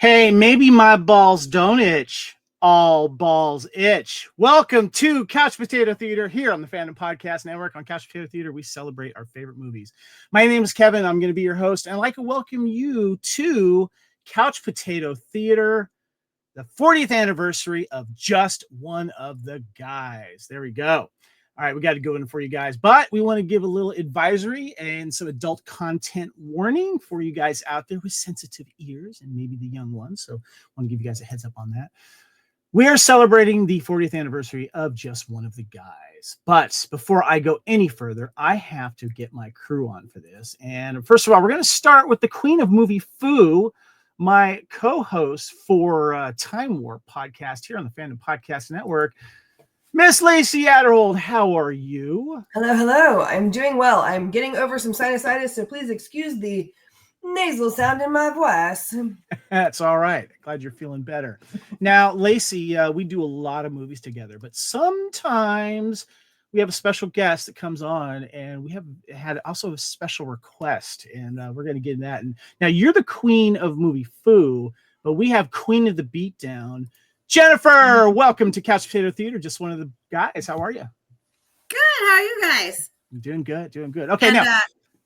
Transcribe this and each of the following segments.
Hey, maybe my balls don't itch. All balls itch. Welcome to Couch Potato Theater here on the Fandom Podcast Network. On Couch Potato Theater, we celebrate our favorite movies. My name is Kevin. I'm going to be your host, and I'd like to welcome you to Couch Potato Theater, the 40th anniversary of Just One of the Guys. There we go. All right, we got to go in for you guys, but we want to give a little advisory and some adult content warning for you guys out there with sensitive ears and maybe the young ones. So I want to give you guys a heads up on that. We are celebrating the 40th anniversary of Just One of the Guys. But before I go any further, I have to get my crew on for this. And first of all, we're going to start with the Queen of Movie Foo, my co-host for Time Warp podcast here on the Fandom Podcast Network. Miss Lacey Adderhold, how are you? Hello. I'm doing well. I'm getting over some sinusitis, so please excuse the nasal sound in my voice. That's all right. Glad you're feeling better. Now, Lacey, we do a lot of movies together, but sometimes we have a special guest that comes on, and we have had also a special request, and we're going to get in that. And now, you're the Queen of Movie Foo, but we have Queen of the Beatdown. Jennifer, welcome to Couch Potato Theater. Just one of the guys. How are you? Good. How are you guys? I'm doing good. Okay, and, now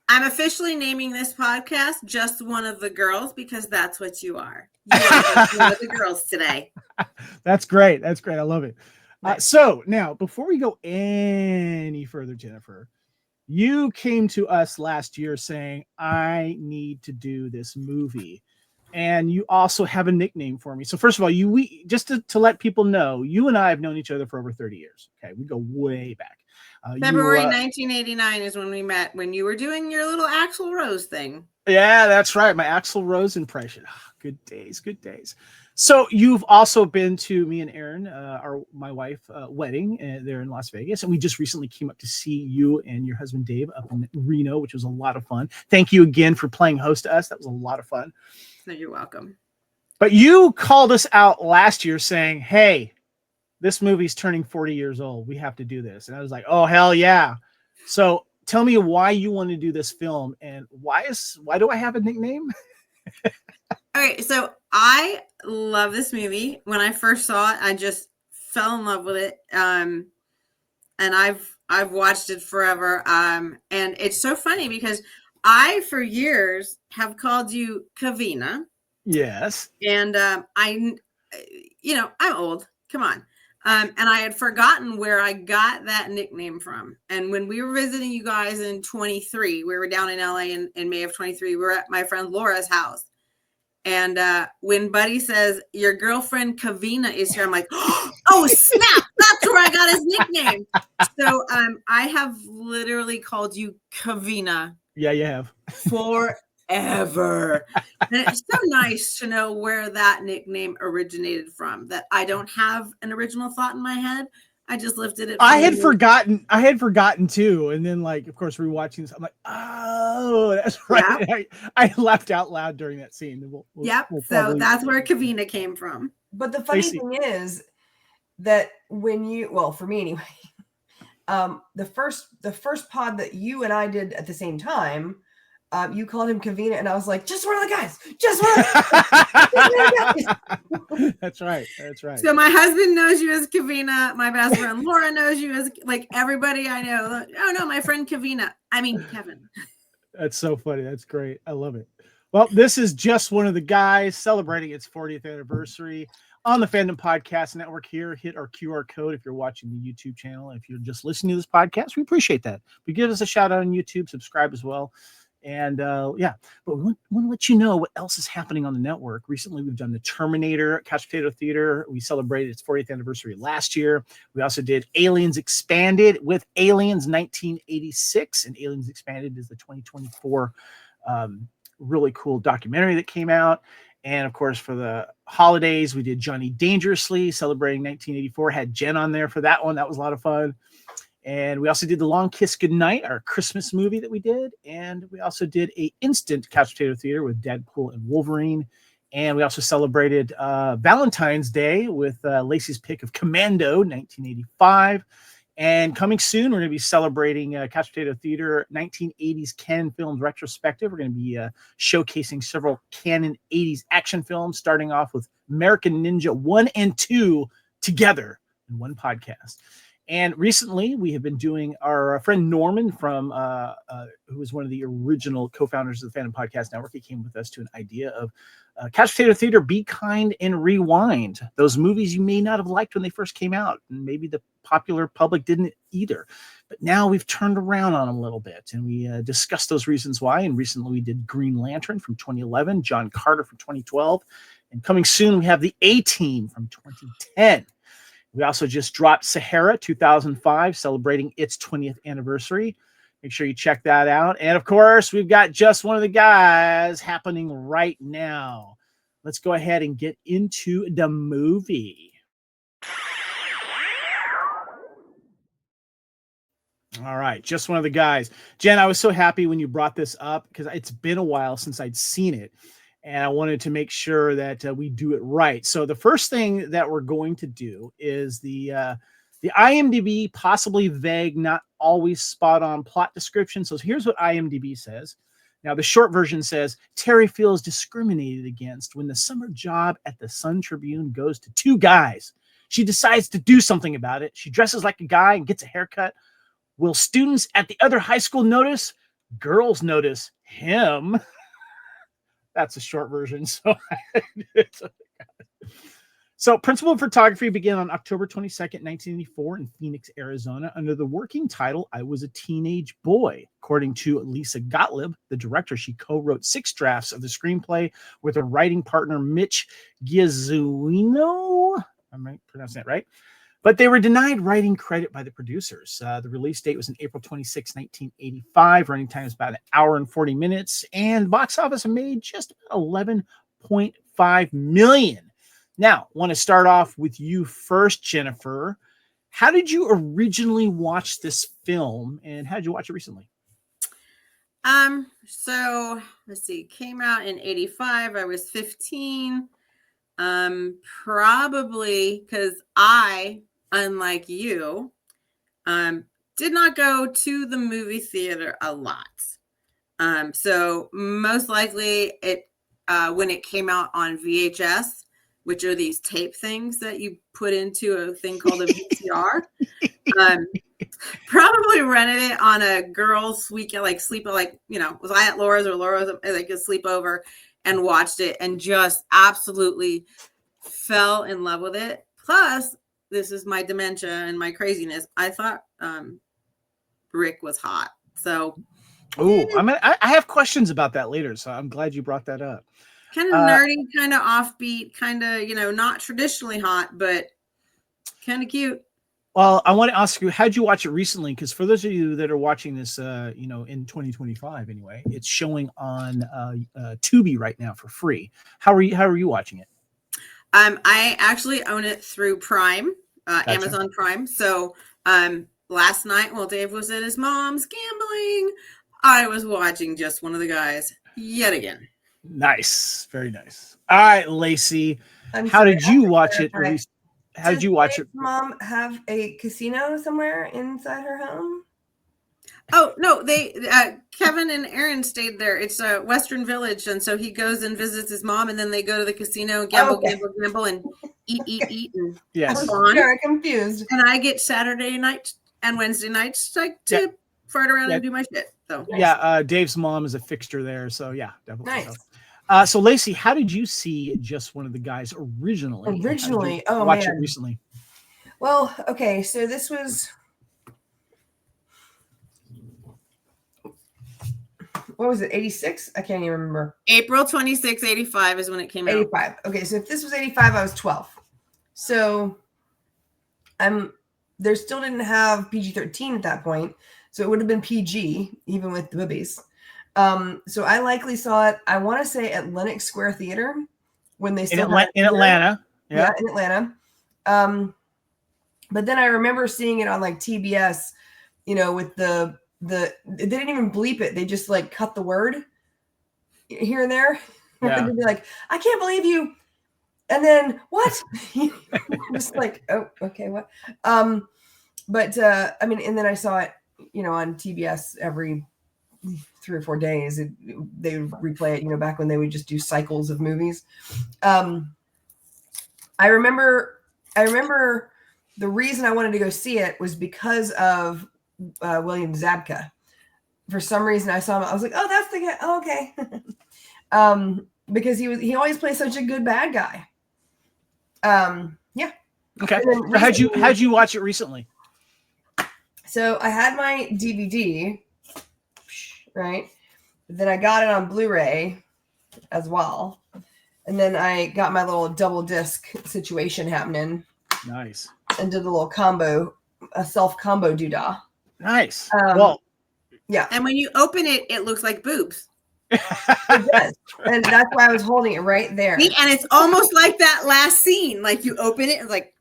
I'm officially naming this podcast Just One of the Girls because that's what you are. You are just one of the girls today. That's great. I love it. So now, before we go any further, Jennifer, you came to us last year saying, I need to do this movie. And you also have a nickname for me. So first of all, we just to let people know, you and I have known each other for over 30 years. Okay, we go way back. February 1989 is when we met, when you were doing your little Axl Rose thing. Yeah, that's right. My Axl Rose impression. Good days. So you've also been to me and Erin, my wife, wedding there in Las Vegas. And we just recently came up to see you and your husband, Dave, up in Reno, which was a lot of fun. Thank you again for playing host to us. That was a lot of fun. No, you're welcome. But you called us out last year saying, hey, this movie's turning 40 years old. We have to do this. And I was like, oh, hell yeah. So tell me why you want to do this film and why do I have a nickname? Okay, so I love this movie. When I first saw it, I just fell in love with it. And I've watched it forever. And it's so funny because I, for years, have called you Kavina. Yes. And I'm old. Come on. And I had forgotten where I got that nickname from. And when we were visiting you guys in 23, we were down in LA in May of 23. We were at my friend Laura's house. And when Buddy says, your girlfriend Kavina is here, I'm like, oh, snap. That's where I got his nickname. So I have literally called you Kavina. Yeah, you have. Forever. And it's so nice to know where that nickname originated from, that I don't have an original thought in my head. I just lifted it. I had forgotten too. And then, like, of course, rewatching this, I'm like, oh, that's right. Yeah. I laughed out loud during that scene. So that's where Kavina came from. But the funny thing is that for me anyway, the first pod that you and I did at the same time, you called him Kavina, and I was like, just one of the guys. That's right. So my husband knows you as Kavina. My best friend Laura knows you as, like, everybody I know. Oh no, my friend Kavina. I mean Kevin. That's so funny. That's great. I love it. Well, this is Just One of the Guys celebrating its 40th anniversary on the Fandom Podcast Network here. Hit our QR code if you're watching the YouTube channel. If you're just listening to this podcast, we appreciate that. But give us a shout out on YouTube, subscribe as well. And but we want to let you know what else is happening on the network. Recently, we've done the Terminator at Couch Potato Theater. We celebrated its 40th anniversary last year. We also did Aliens Expanded with Aliens 1986. And Aliens Expanded is the 2024 really cool documentary that came out. And of course, for the holidays, we did Johnny Dangerously, celebrating 1984. Had Jen on there for that one. That was a lot of fun. And we also did The Long Kiss Goodnight, our Christmas movie that we did. And we also did a instant Couch Potato Theater with Deadpool and Wolverine. And we also celebrated Valentine's Day with Lacey's pick of Commando, 1985. And coming soon, we're going to be celebrating Couch Potato Theater 1980s canon films retrospective. We're going to be showcasing several canon 80s action films, starting off with American Ninja 1 and 2 together in one podcast. And recently, we have been doing our friend Norman from who was one of the original co-founders of the Fandom Podcast Network. He came with us to an idea of Couch Potato Theater, Be Kind and Rewind. Those movies you may not have liked when they first came out, and maybe the popular public didn't either. But now we've turned around on them a little bit, and we discussed those reasons why. And recently, we did Green Lantern from 2011, John Carter from 2012, and coming soon, we have the A-Team from 2010. We also just dropped Sahara 2005, celebrating its 20th anniversary. Make sure you check that out. And of course, we've got Just One of the Guys happening right now. Let's go ahead and get into the movie. All right, Just One of the Guys. Jen, I was so happy when you brought this up because it's been a while since I'd seen it. And I wanted to make sure that we do it right. So the first thing that we're going to do is the IMDb possibly vague, not always spot on plot description. So here's what IMDb says. Now, the short version says, Terry feels discriminated against when the summer job at the Sun Tribune goes to two guys. She decides to do something about it. She dresses like a guy and gets a haircut. Will students at the other high school notice? Girls notice him. That's a short version. So principal photography began on October 22nd, 1984 in Phoenix, Arizona, under the working title, I Was a Teenage Boy. According to Lisa Gottlieb, the director, she co-wrote 6 drafts of the screenplay with her writing partner, Mitch Giazzuino. I might pronounce that right. But they were denied writing credit by the producers. The release date was on April 26, 1985. Running time is about an hour and 40 minutes. And box office made just about $11.5 million. Now, I want to start off with you first, Jennifer. How did you originally watch this film, and how did you watch it recently? So let's see, came out in 85. I was 15. Probably because I, unlike you, did not go to the movie theater a lot. So most likely it when it came out on VHS, which are these tape things that you put into a thing called a VCR. Probably rented it on a girls' weekend, was I at Laura's or Laura's like a sleepover, and watched it and just absolutely fell in love with it. Plus, this is my dementia and my craziness. I thought Rick was hot. So, I have questions about that later, so I'm glad you brought that up. Kind of nerdy, kind of offbeat, kind of, not traditionally hot, but kind of cute. Well, I want to ask you, how'd you watch it recently? Because for those of you that are watching this, in 2025 anyway, it's showing on Tubi right now for free. How are you watching it? I actually own it through Prime, Gotcha. Amazon Prime. So last night while Dave was at his mom's gambling, I was watching Just One of the Guys yet again. Nice. Very nice. All right, Lacey, how did you watch it? How did you watch it? Mom have a casino somewhere inside her home? Oh, no, they Kevin and Aaron stayed there. It's a Western Village, and so he goes and visits his mom, and then they go to the casino, gamble, and eat, and yes. I'm very confused. And I get Saturday night and Wednesday nights to fart around and do my shit. So Dave's mom is a fixture there, so yeah, definitely. Nice. So Lacey, how did you see Just One of the Guys originally? Watch it recently. Well, okay, so this was, what was it, 86? I can't even remember. April 26, 85 is when it came out. 85. Okay, so if this was 85, I was 12. So there still didn't have PG-13 at that point, so it would have been PG, even with the boobies. So I likely saw it, I want to say at Lenox Square Theater when they still in Atlanta. Yeah, in Atlanta. But then I remember seeing it on like TBS, with they didn't even bleep it. They just like cut the word here and there. Yeah. They'd be like, I can't believe you. And then what? Just like, oh, okay, what? But I mean, and then I saw it, on TBS every 3 or 4 days. They would replay it, back when they would just do cycles of movies. I remember the reason I wanted to go see it was because of William Zabka. For some reason, I saw him. I was like, "Oh, that's the guy." Oh, okay. Because he always plays such a good bad guy. Yeah. Okay. So how'd you watch it recently? So I had my DVD, right? Then I got it on Blu-ray as well, and then I got my little double disc situation happening. Nice. And did a little combo, a self combo doodah. Nice. Well, yeah. And when you open it, it looks like boobs. It does. And that's why I was holding it right there. And it's almost like that last scene. Like you open it and like.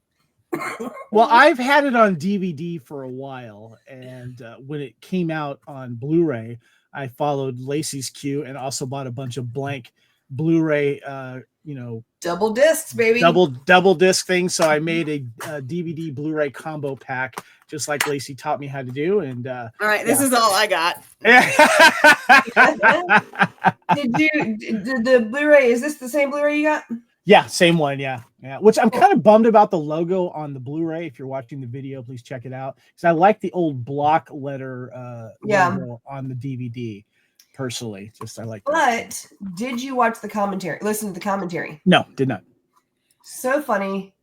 Well, I've had it on DVD for a while. And when it came out on Blu-ray, I followed Lacey's cue and also bought a bunch of blank Blu-ray, double discs, baby. Double disc thing. So I made a DVD Blu-ray combo pack, just like Lacey taught me how to do. And all right, this is all I got. Did the Blu-ray? Is this the same Blu-ray you got? Yeah, same one. Yeah. Which I'm kind of bummed about the logo on the Blu-ray. If you're watching the video, please check it out because I like the old block letter logo on the DVD. Personally, I like that. But did you watch the commentary? Listen to the commentary. No, did not. So funny.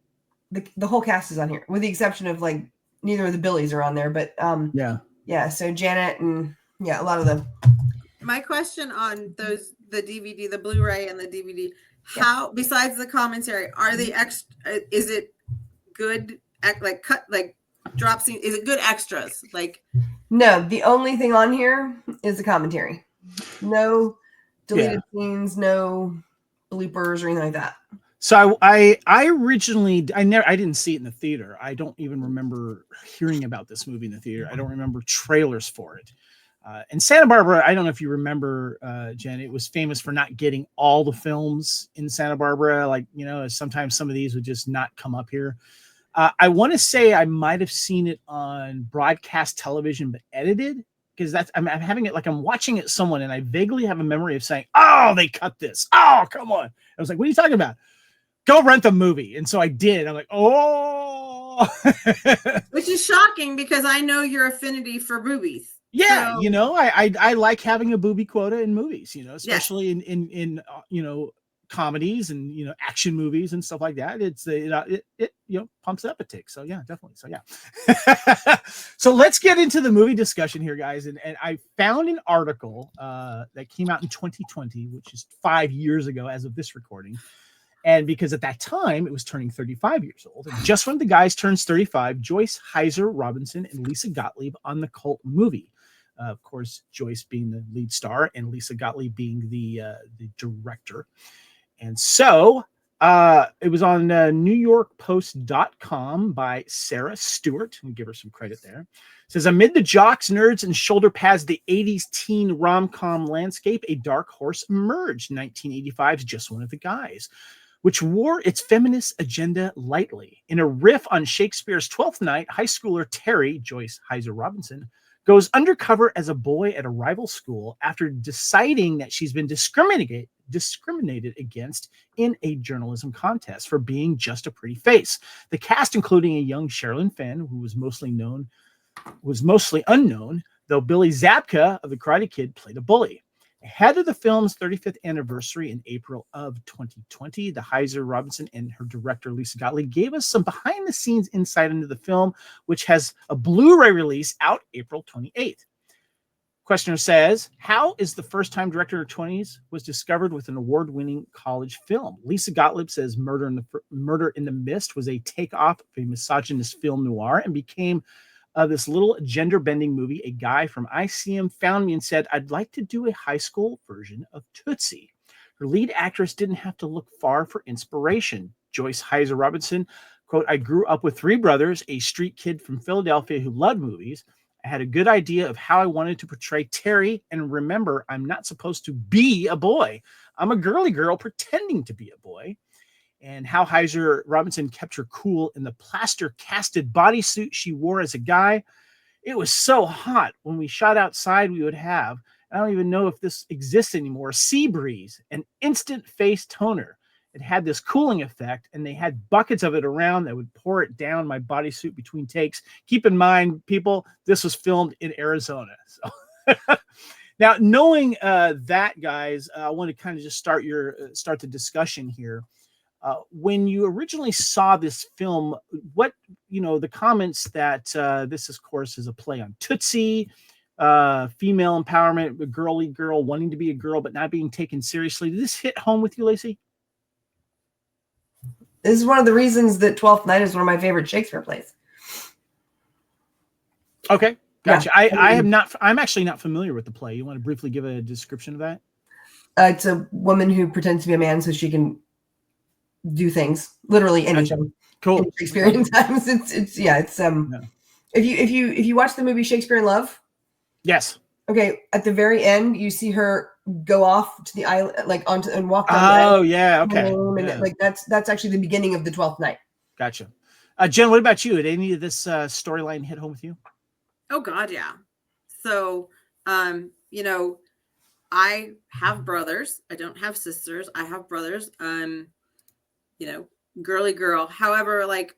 The whole cast is on here, with the exception of like neither of the Billies are on there. But yeah. So Janet and a lot of them. My question on the DVD, the Blu-ray and the DVD. How, besides the commentary, are they extra? Is it good? Like cut, like drop scene? Is it good extras? Like no. The only thing on here is the commentary. No deleted scenes, no bloopers or anything like that. So I originally I didn't see it in the theater. I don't even remember hearing about this movie in the theater. I don't remember trailers for it. And Santa Barbara, I don't know if you remember, Jen, it was famous for not getting all the films in Santa Barbara. Like, sometimes some of these would just not come up here. I want to say I might have seen it on broadcast television, but edited. Because I'm having it like I'm watching it someone and I vaguely have a memory of saying, "Oh, they cut this. Oh, come on." I was like, "What are you talking about? Go rent the movie." And so I did. I'm like, "Oh," which is shocking because I know your affinity for boobies. Yeah, so. I like having a booby quota in movies. Especially in comedies and action movies and stuff like that. It pumps up a tick. So yeah, definitely. So yeah. So let's get into the movie discussion here, guys. And I found an article that came out in 2020, which is 5 years ago as of this recording. And because at that time it was turning 35 years old, and just when the guys turns 35, Joyce Hyser Robinson and Lisa Gottlieb on the cult movie. Of course, Joyce being the lead star and Lisa Gottlieb being the director. And so it was on NewYorkPost.com by Sarah Stewart. I'll give her some credit there. It says, amid the jocks, nerds, and shoulder pads, the 80s teen rom-com landscape, a dark horse emerged. 1985's Just One of the Guys, which wore its feminist agenda lightly. In a riff on Shakespeare's Twelfth Night, high schooler Terry, Joyce Hyser Robinson, goes undercover as a boy at a rival school after deciding that she's been discriminated against in a journalism contest for being just a pretty face. The cast, including a young Sherilyn Fenn, who was mostly unknown, though Billy Zabka of The Karate Kid played a bully. Ahead of the film's 35th anniversary in April of 2020, the Hyser Robinson and her director, Lisa Gottlieb, gave us some behind-the-scenes insight into the film, which has a Blu-ray release out April 28th. Questioner says, how is the first-time director in her 20s was discovered with an award-winning college film? Lisa Gottlieb says Murder in the Mist was a takeoff of a misogynist film noir and became this little gender-bending movie. A guy from ICM found me and said, I'd like to do a high school version of Tootsie. Her lead actress didn't have to look far for inspiration. Joyce Hyser Robinson, quote, I grew up with three brothers, a street kid from Philadelphia who loved movies. I had a good idea of how I wanted to portray Terry, and remember, I'm not supposed to be a boy. I'm a girly girl pretending to be a boy. and how Hyser Robinson kept her cool in the plaster casted bodysuit she wore as a guy. It was so hot when we shot outside, we would have, I don't even know if this exists anymore, sea breeze, an instant face toner. It had this cooling effect, and they had buckets of it around that would pour it down my bodysuit between takes. Keep in mind, people, this was filmed in Arizona. So now, knowing that, guys, I want to kind of just start the discussion here. When you originally saw this film, what, the comments that this, of course, is a play on Tootsie, female empowerment, a girly girl wanting to be a girl but not being taken seriously. Did this hit home with you, Lacey? This is one of the reasons that Twelfth Night is one of my favorite Shakespeare plays. Okay, gotcha. Yeah. I'm actually not familiar with the play. You want to briefly give a description of that? It's a woman who pretends to be a man so she can do things, literally anything. Gotcha. Cool. In Shakespearean times, it's If you watch the movie Shakespeare in Love, yes. Okay, at the very end, you see her go off to the island, like onto and walk. Oh yeah, okay. And like that's actually the beginning of the 12th night. Gotcha. Jen, what about you? Did any of this storyline hit home with you? Oh God, yeah. So, I have brothers. I don't have sisters. I have brothers. Girly girl. However, like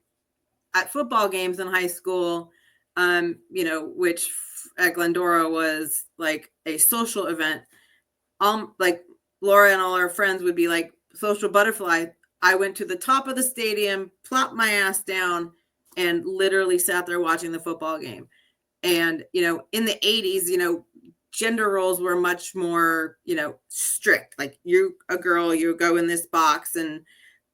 at football games in high school, which at Glendora was like a social event. Like Laura and all our friends would be like social butterfly. I went to the top of the stadium, plopped my ass down, and literally sat there watching the football game. And, in the 80s, gender roles were much more, strict. Like you, a girl, you go in this box.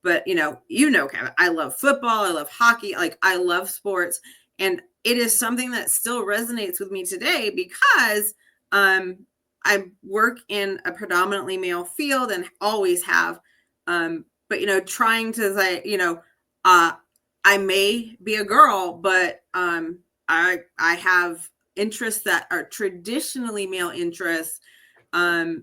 But Kevin, I love football. I love hockey. Like I love sports. And it is something that still resonates with me today because I work in a predominantly male field and always have. But, trying to say, I may be a girl, but I have interests that are traditionally male interests. I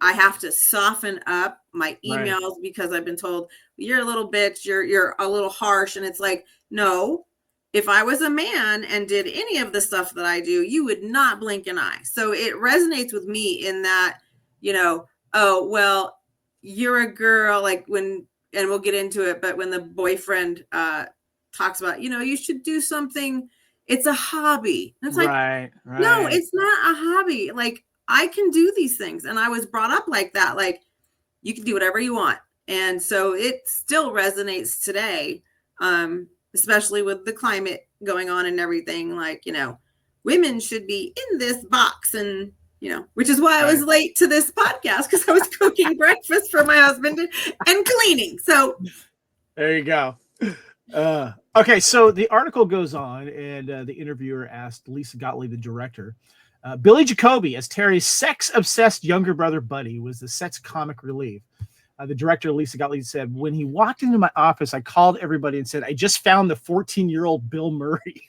have to soften up my emails because I've been told you're a little bitch, you're a little harsh. And it's like, no, if I was a man and did any of the stuff that I do, you would not blink an eye. So it resonates with me in that, oh, well, you're a girl, like when, and we'll get into it, but when the boyfriend talks about, you should do something, it's a hobby. And it's like, no, it's not a hobby. Like I can do these things. And I was brought up like that. Like you can do whatever you want. And so it still resonates today, especially with the climate going on and everything. Like, women should be in this box and, which is why I was late to this podcast because I was cooking breakfast for my husband and cleaning. So there you go. Okay, so the article goes on, and the interviewer asked Lisa Gottlieb, the director, Billy Jacoby, as Terry's sex-obsessed younger brother Buddy, was the set's comic relief. The director, Lisa Gottlieb, said, when he walked into my office, I called everybody and said, I just found the 14-year-old Bill Murray.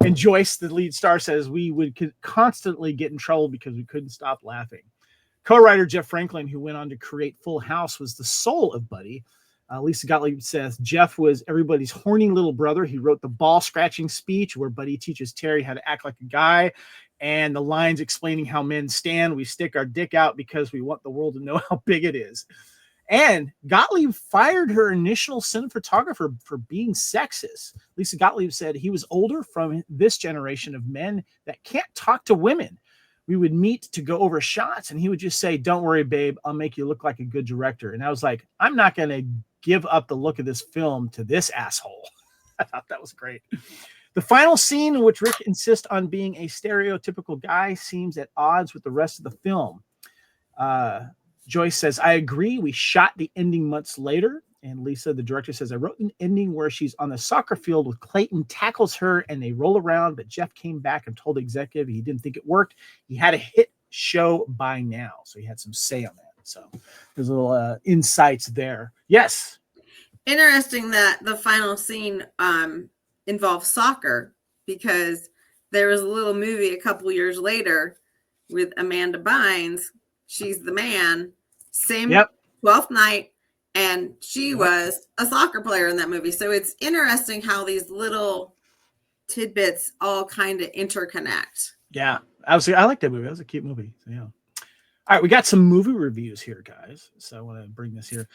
And Joyce, the lead star, says we would constantly get in trouble because we couldn't stop laughing. Co-writer Jeff Franklin, who went on to create Full House, was the soul of Buddy. Lisa Gottlieb says Jeff was everybody's horny little brother. He wrote the ball-scratching speech where Buddy teaches Terry how to act like a guy, and the lines explaining how men stand. We stick our dick out because we want the world to know how big it is. And Gottlieb fired her initial cinematographer for being sexist. Lisa Gottlieb said he was older from this generation of men that can't talk to women. We would meet to go over shots, and he would just say, don't worry, babe, I'll make you look like a good director. And I was like, I'm not going to give up the look of this film to this asshole. I thought that was great. The final scene, in which Rick insists on being a stereotypical guy, seems at odds with the rest of the film. Joyce says, I agree. We shot the ending months later. And Lisa, the director, says, I wrote an ending where she's on the soccer field with Clayton, tackles her, and they roll around. But Jeff came back and told the executive he didn't think it worked. He had a hit show by now. So he had some say on that. So there's a little insights there. Yes. Interesting that the final scene involves soccer because there was a little movie a couple years later with Amanda Bynes. She's the man. Same 12th night. and she was a soccer player in that movie. So it's interesting how these little tidbits all kind of interconnect. Yeah, I like that movie. That was a cute movie. So, yeah. All right, we got some movie reviews here, guys. So I want to bring this here.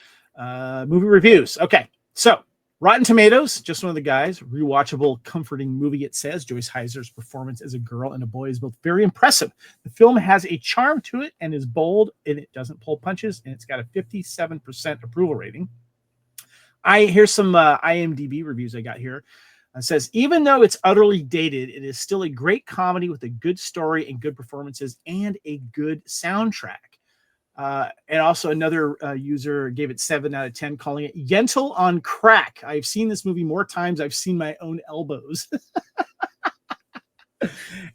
Movie reviews. Okay, so Rotten Tomatoes, just one of the guys. Rewatchable, comforting movie, it says. Joyce Hyser's performance as a girl and a boy is both very impressive. The film has a charm to it and is bold, and it doesn't pull punches, and it's got a 57% approval rating. Here's some IMDb reviews I got here. It says, even though it's utterly dated, it is still a great comedy with a good story and good performances and a good soundtrack. And also another user gave it 7 out of 10, calling it Yentl on crack. I've seen this movie more times. I've seen my own elbows.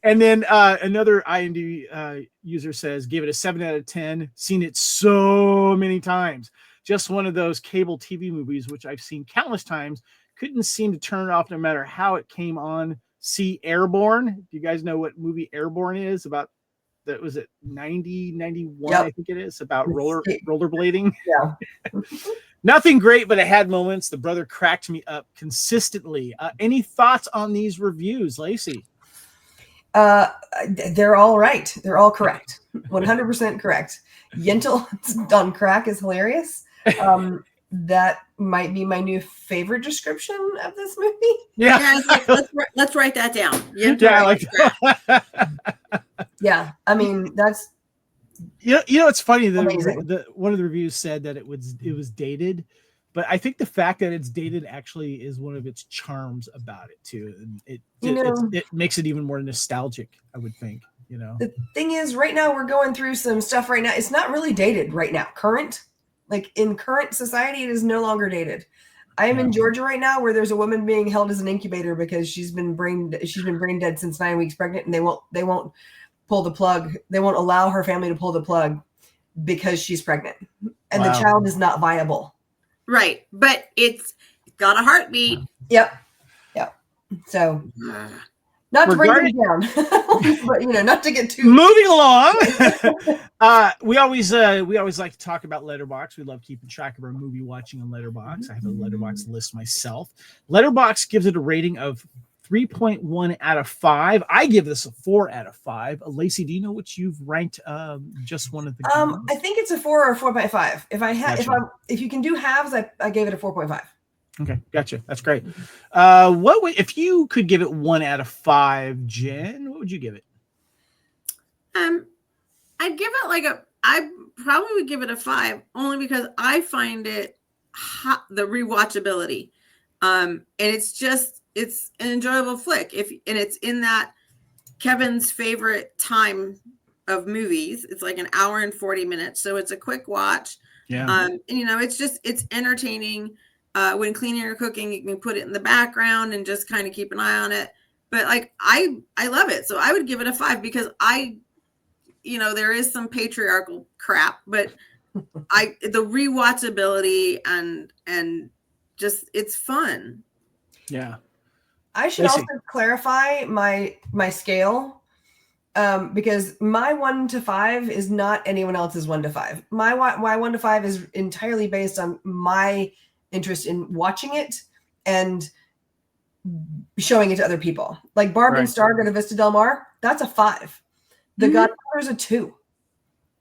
And then another IMDb user gave it a 7 out of 10. Seen it so many times. Just one of those cable TV movies, which I've seen countless times. Couldn't seem to turn it off no matter how it came on. See Airborne. Do you guys know what movie Airborne is about? That was it 91, yep. I think it is, about rollerblading. Yeah. Nothing great, but it had moments. The brother cracked me up consistently. Any thoughts on these reviews, Lacey? They're all right. They're all correct. 100% correct. Yentl on crack is hilarious. That might be my new favorite description of this movie. Yeah, let's write that down. Yeah, I like that. Yeah, I mean that's you know it's funny. The one of the reviews said that it was dated, but I think the fact that it's dated actually is one of its charms about it too. And it makes it even more nostalgic, I would think. You know, the thing is, right now we're going through some stuff right now. It's not really dated right now. Like in current society, it is no longer dated. I am in Georgia right now, where there's a woman being held as an incubator because she's been brain dead since 9 weeks pregnant, and they won't pull the plug. They won't allow her family to pull the plug because she's pregnant, and the child is not viable. Right, but it's got a heartbeat. Yep. So. Not to bring it down, but not to get too moving along. We always like to talk about Letterboxd. We love keeping track of our movie watching on Letterboxd. I have a Letterboxd list myself. Letterboxd gives it a rating of 3.1 out of 5. I give this a 4 out of 5. Lacey, do you know what you've ranked? Just one of the. I think it's a 4 or 4.5. If you can do halves, I gave it a 4.5. Okay, gotcha. That's great. If you could give it 1 out of 5, Jen, what would you give it? I'd give it I probably would give it a 5, only because I find it the rewatchability. And it's an enjoyable flick. And it's in that Kevin's favorite time of movies. It's like an hour and 40 minutes. So it's a quick watch. Yeah. And it's entertaining. When cleaning or cooking, you can put it in the background and just kind of keep an eye on it. But I love it. So I would give it a 5 because there is some patriarchal crap, but the rewatchability and just, it's fun. Yeah. I should also clarify my scale. Because my 1 to 5 is not anyone else's 1 to 5. My 1 to 5 is entirely based on my interest in watching it and showing it to other people. Like Barb and Star go to Vista Del Mar, that's a 5. The Godfather is a 2.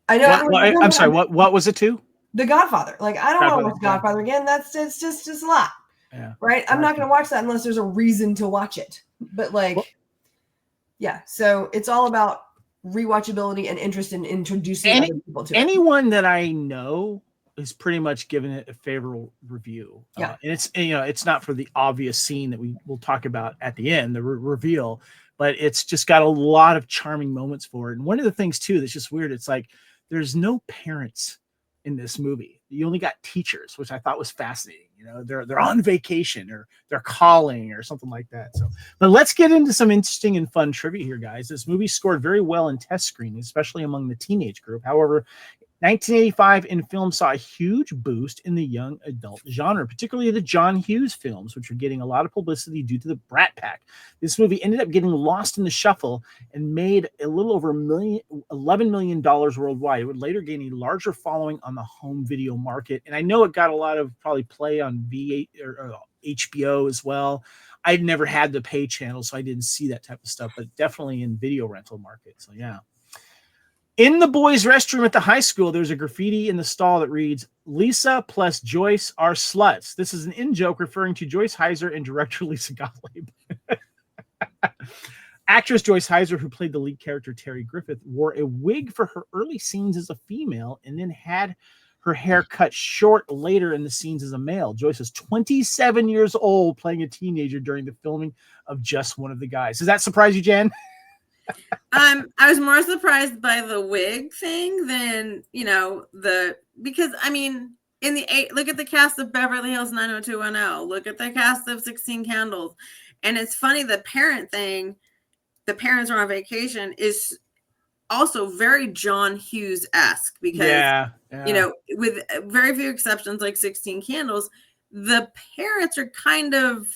I know. I'm sorry. What was a 2? The Godfather. Like I don't want to watch Godfather again. That's just a lot. Yeah. Right. I'm not going to watch that unless there's a reason to watch it. But so it's all about rewatchability and interest in introducing other people to anyone that I know is pretty much given it a favorable review. Yeah. And it's not for the obvious scene that we will talk about at the end, the reveal, but it's just got a lot of charming moments for it. And one of the things too, that's just weird. It's like, there's no parents in this movie. You only got teachers, which I thought was fascinating. They're on vacation or they're calling or something like that. So, but let's get into some interesting and fun trivia here, guys. This movie scored very well in test screenings, especially among the teenage group. However, 1985 in film saw a huge boost in the young adult genre, particularly the John Hughes films, which were getting a lot of publicity due to the Brat Pack. This movie ended up getting lost in the shuffle and made a little over $11 million worldwide. It would later gain a larger following on the home video market. And I know it got a lot of probably play on V8 or HBO as well. I'd never had the pay channel, so I didn't see that type of stuff, but definitely in video rental market. So yeah. In the boys' restroom at the high school, there's a graffiti in the stall that reads, "Lisa plus Joyce are sluts." This is an in-joke referring to Joyce Hyser and director Lisa Gottlieb. Actress Joyce Hyser, who played the lead character Terry Griffith, wore a wig for her early scenes as a female and then had her hair cut short later in the scenes as a male. Joyce was 27 years old playing a teenager during the filming of Just One of the Guys. Does that surprise you, Jen? I was more surprised by the wig thing than, because I mean, look at the cast of Beverly Hills 90210, look at the cast of 16 Candles. And it's funny, the parent thing, the parents are on vacation, is also very John Hughes-esque because, with very few exceptions, like 16 Candles, the parents are kind of,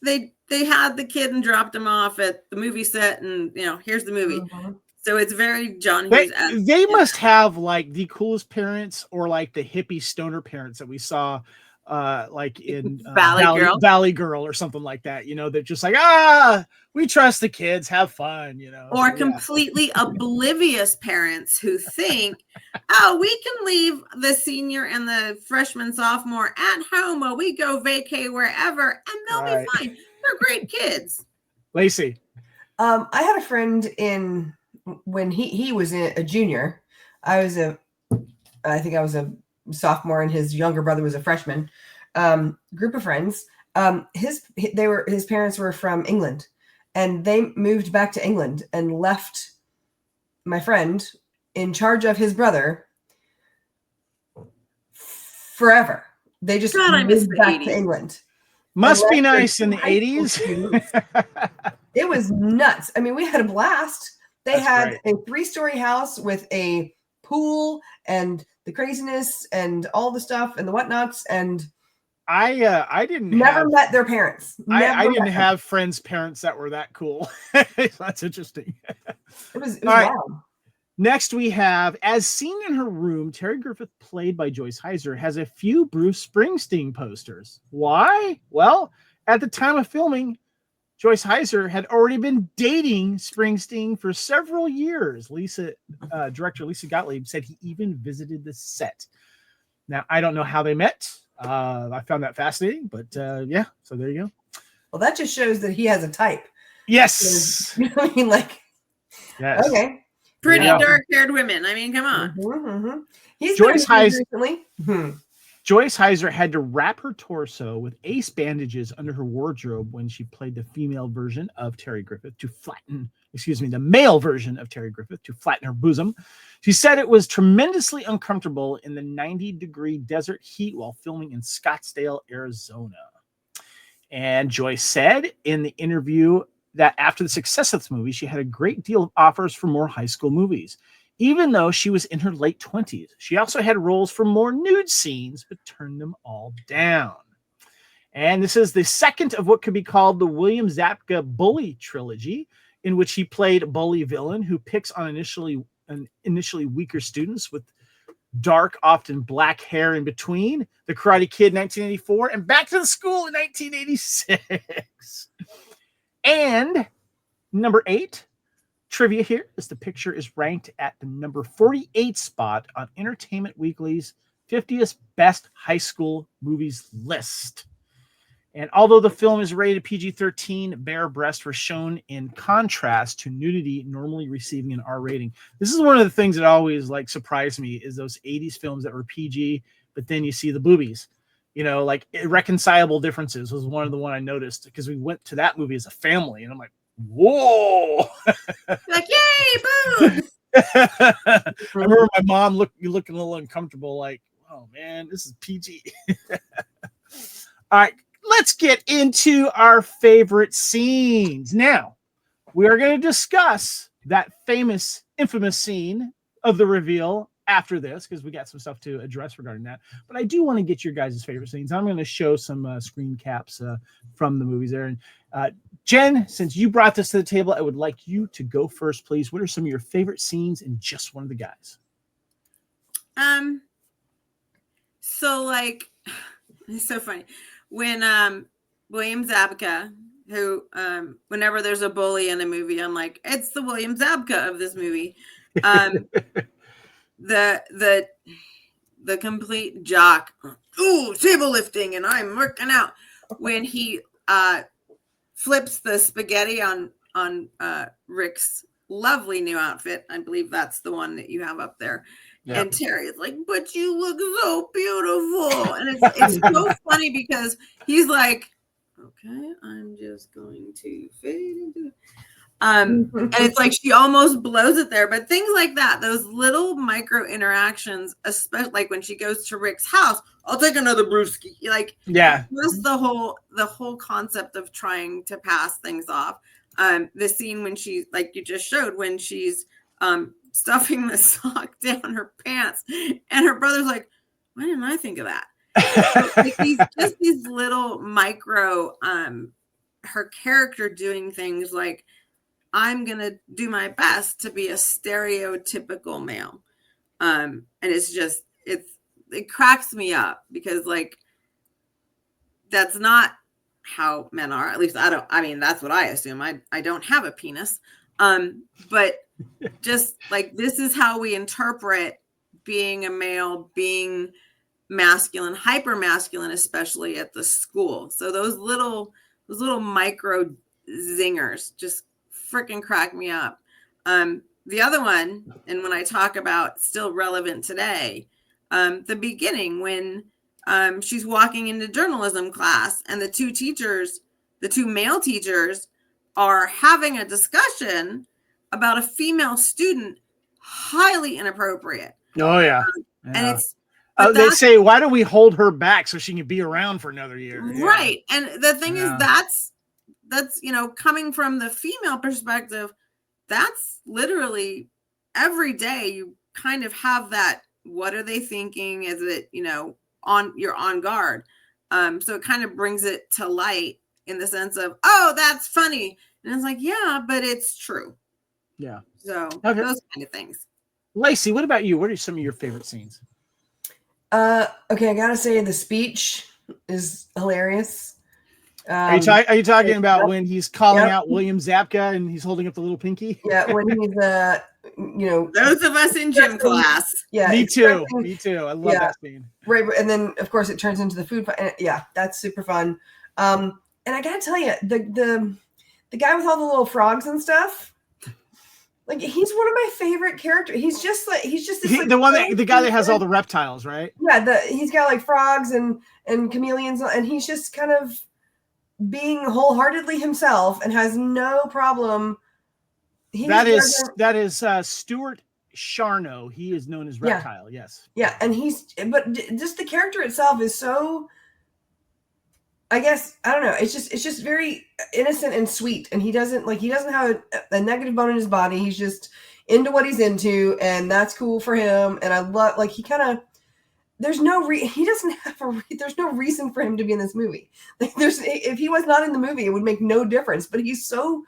they had the kid and dropped him off at the movie set and, here's the movie. Mm-hmm. So it's very John Hughes-esque. They must have like the coolest parents or like the hippie stoner parents that we saw like in Valley Girl or something like that, they're just like, we trust the kids, have fun, or completely oblivious parents who think, we can leave the senior and the freshman sophomore at home while we go vacay wherever and they'll be fine. They're great kids. Lacey. I had a friend when he was a junior. I think I was a sophomore and his younger brother was a freshman. Group of friends. His parents were from England, and they moved back to England and left my friend in charge of his brother forever. They just moved back to England. Must be nice in the 80s. It was nuts. I mean, we had a blast. They had a 3-story house with a pool and the craziness and all the stuff and the whatnots. And I didn't met their parents. I didn't have friends' parents that were that cool. That's interesting. It was wild. Next, we have, as seen in her room, Terry Griffith, played by Joyce Hyser, has a few Bruce Springsteen posters. Why? Well, at the time of filming, Joyce Hyser had already been dating Springsteen for several years. Director Lisa Gottlieb said he even visited the set. Now, I don't know how they met. I found that fascinating, but so there you go. Well, that just shows that he has a type. Yes. You know what I mean? Like, yes. Okay. Pretty dark-haired women. I mean, come on. Mm-hmm, mm-hmm. He's Joyce Hyser recently. Joyce Hyser had to wrap her torso with ace bandages under her wardrobe when she played the female version of Terry Griffith the male version of Terry Griffith to flatten her bosom. She said it was tremendously uncomfortable in the 90-degree desert heat while filming in Scottsdale, Arizona. And Joyce said in the interview that after the success of this movie, she had a great deal of offers for more high school movies. Even though she was in her late 20s, she also had roles for more nude scenes, but turned them all down. And this is the second of what could be called the William Zabka bully trilogy, in which he played a bully villain who picks on initially weaker students with dark, often black hair in between. The Karate Kid, 1984, and Back to the School in 1986. And number 8, trivia here is the picture is ranked at the number 48 spot on Entertainment Weekly's 50th Best High School Movies list. And although the film is rated PG-13, bare breasts were shown in contrast to nudity normally receiving an R rating. This is one of the things that always surprised me is those 80s films that were PG, but then you see the boobies. Like Irreconcilable Differences was one of the one I noticed because we went to that movie as a family, and I'm like, whoa! Like, yay, boobs! I remember my mom looking a little uncomfortable, like, oh man, this is PG. All right, let's get into our favorite scenes. Now, we are going to discuss that infamous scene of the reveal after this, because we got some stuff to address regarding that. But I do want to get your guys' favorite scenes. I'm going to show some screen caps from the movies there. And Jen, since you brought this to the table, I would like you to go first, please. What are some of your favorite scenes in just one of the guys? So like, it's so funny when William Zabka, who whenever there's a bully in a movie, I'm like, it's the William Zabka of this movie. The complete jock. Ooh, table lifting, and I'm working out. When he flips the spaghetti on Rick's lovely new outfit. I believe that's the one that you have up there. Yep. And Terry is like, but you look so beautiful. And it's so funny because he's like, okay, I'm just going to fade into it. And it's like she almost blows it there. But things like that, those little micro interactions, especially like when she goes to Rick's house, I'll take another brewski. Like, yeah, just the whole concept of trying to pass things off. The scene when she, like you just showed, when she's stuffing the sock down her pants, and her brother's like, why didn't I think of that? Like these little micro, her character doing things like, I'm gonna do my best to be a stereotypical male, and it cracks me up because like that's not how men are. At least that's what I assume. I don't have a penis, but just like this is how we interpret being a male, being masculine, hyper masculine, especially at the school. So those little micro zingers just freaking crack me up. The other one, and when I talk about still relevant today, the beginning when she's walking into journalism class and the two male teachers are having a discussion about a female student, highly inappropriate. Oh yeah. And they say, why do we hold her back so she can be around for another year? Right. Yeah. And the thing is that's coming from the female perspective, that's literally every day you kind of have that, what are they thinking? Is it, you're on guard. So it kind of brings it to light in the sense of, oh, that's funny. And it's like, yeah, but it's true. Yeah. So okay. Those kind of things. Lacey, what about you? What are some of your favorite scenes? Okay, I gotta say the speech is hilarious. Are you talking about when he's calling out William Zabka and he's holding up the little pinky? Yeah, when he's those of us in gym class. Yeah, me too. I love that scene. Right, and then of course it turns into the food fight. Yeah, that's super fun. And I gotta tell you, the guy with all the little frogs and stuff. Like he's one of my favorite characters. He's just this, the guy that has all the reptiles, right? Yeah, he's got like frogs and chameleons, and he's just kind of being wholeheartedly himself and has no problem. That is Stuart Charno. He is known as Reptile. Yeah. Yes. Yeah, and but just the character itself is so. I guess I don't know. It's just very innocent and sweet, and he doesn't have a negative bone in his body. He's just into what he's into, and that's cool for him. And I love there's no reason for him to be in this movie. Like if he was not in the movie, it would make no difference. But he's so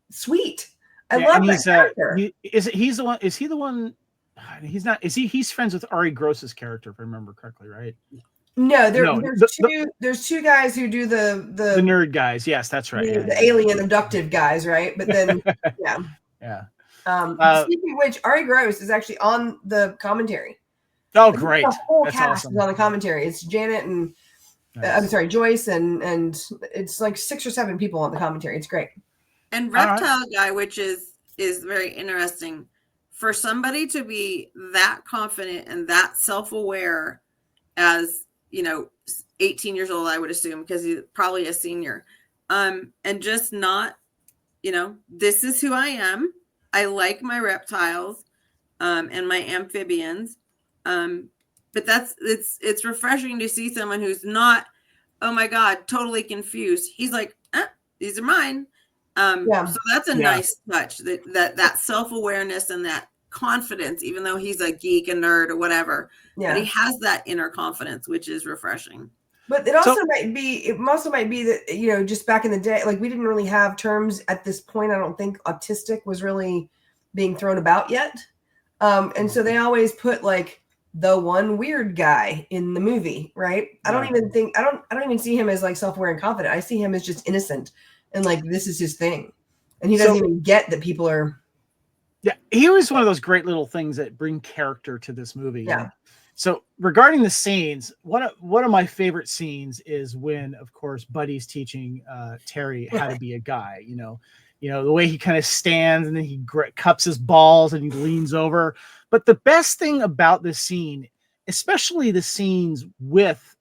sweet. I love that character. He's the one? Is he the one? He's not. Is he? He's friends with Ari Gross's character, if I remember correctly, right? No, there's two guys who do the nerd guys. Yes, that's right. The alien abductive guys, right? But then yeah. Speaking of which, Ari Gross is actually on the commentary. Oh, great! The whole that's cast awesome. is on the commentary. It's Janet and Joyce, and it's like 6 or 7 people on the commentary. It's great. And Reptile Guy, which is very interesting, for somebody to be that confident and that self-aware as 18 years old, I would assume, because he's probably a senior, and just not, this is who I am. I like my reptiles, and my amphibians, but it's refreshing to see someone who's not, oh my God, totally confused. He's like, these are mine. So that's a nice touch, that self-awareness and that confidence, even though he's a geek, a nerd, or whatever. Yeah. But he has that inner confidence, which is refreshing. But it also might be that, just back in the day, like we didn't really have terms at this point. I don't think autistic was really being thrown about yet. And so they always put like the one weird guy in the movie, right? I don't even see him as like self-aware and confident. I see him as just innocent and like this is his thing. And he doesn't even get that people are. Yeah, he was one of those great little things that bring character to this movie. Yeah. So regarding the scenes, one of my favorite scenes is when, of course, Buddy's teaching Terry how to be a guy. The way he kind of stands and then he cups his balls and he leans over. But the best thing about this scene, especially the scenes with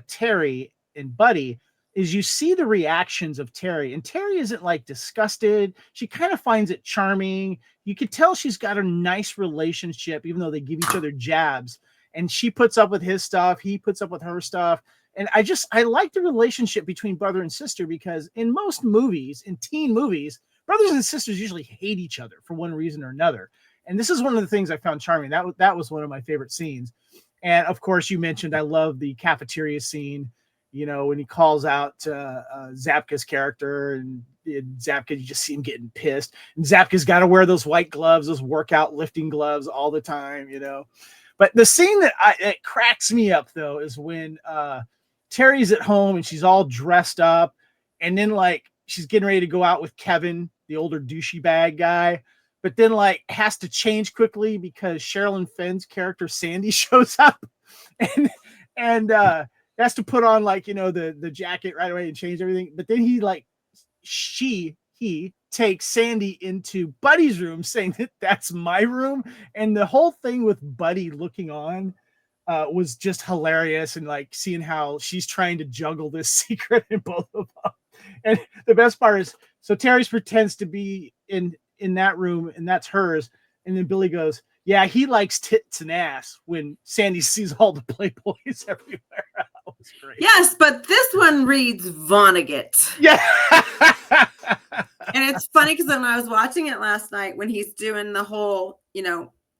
Terry and Buddy, is you see the reactions of Terry. And Terry isn't like disgusted. She kind of finds it charming. You could tell she's got a nice relationship, even though they give each other jabs. And she puts up with his stuff. He puts up with her stuff. And I like the relationship between brother and sister, because in most movies, in teen movies, brothers and sisters usually hate each other for one reason or another. And this is one of the things I found charming. That was one of my favorite scenes. And of course, you mentioned I love the cafeteria scene, when he calls out Zabka's character, and Zabka, you just see him getting pissed. And Zabka's got to wear those white gloves, those workout lifting gloves all the time, But the scene that cracks me up, though, is when Terry's at home and she's all dressed up, and then like she's getting ready to go out with Kevin, the older douchey bag guy, but then like has to change quickly because Sherilyn Fenn's character Sandy shows up, and has to put on like the jacket right away and change everything. But then he takes Sandy into Buddy's room, saying that that's my room, and the whole thing with Buddy looking on was just hilarious, and like seeing how she's trying to juggle this secret in both of them. And the best part is, so Terry's pretends to be in that room, and that's hers, and then Billy goes, "Yeah, he likes tits and ass," when Sandy sees all the Playboys everywhere. That was great. Yes, but this one reads Vonnegut. Yeah. And it's funny because when I was watching it last night, when he's doing the whole,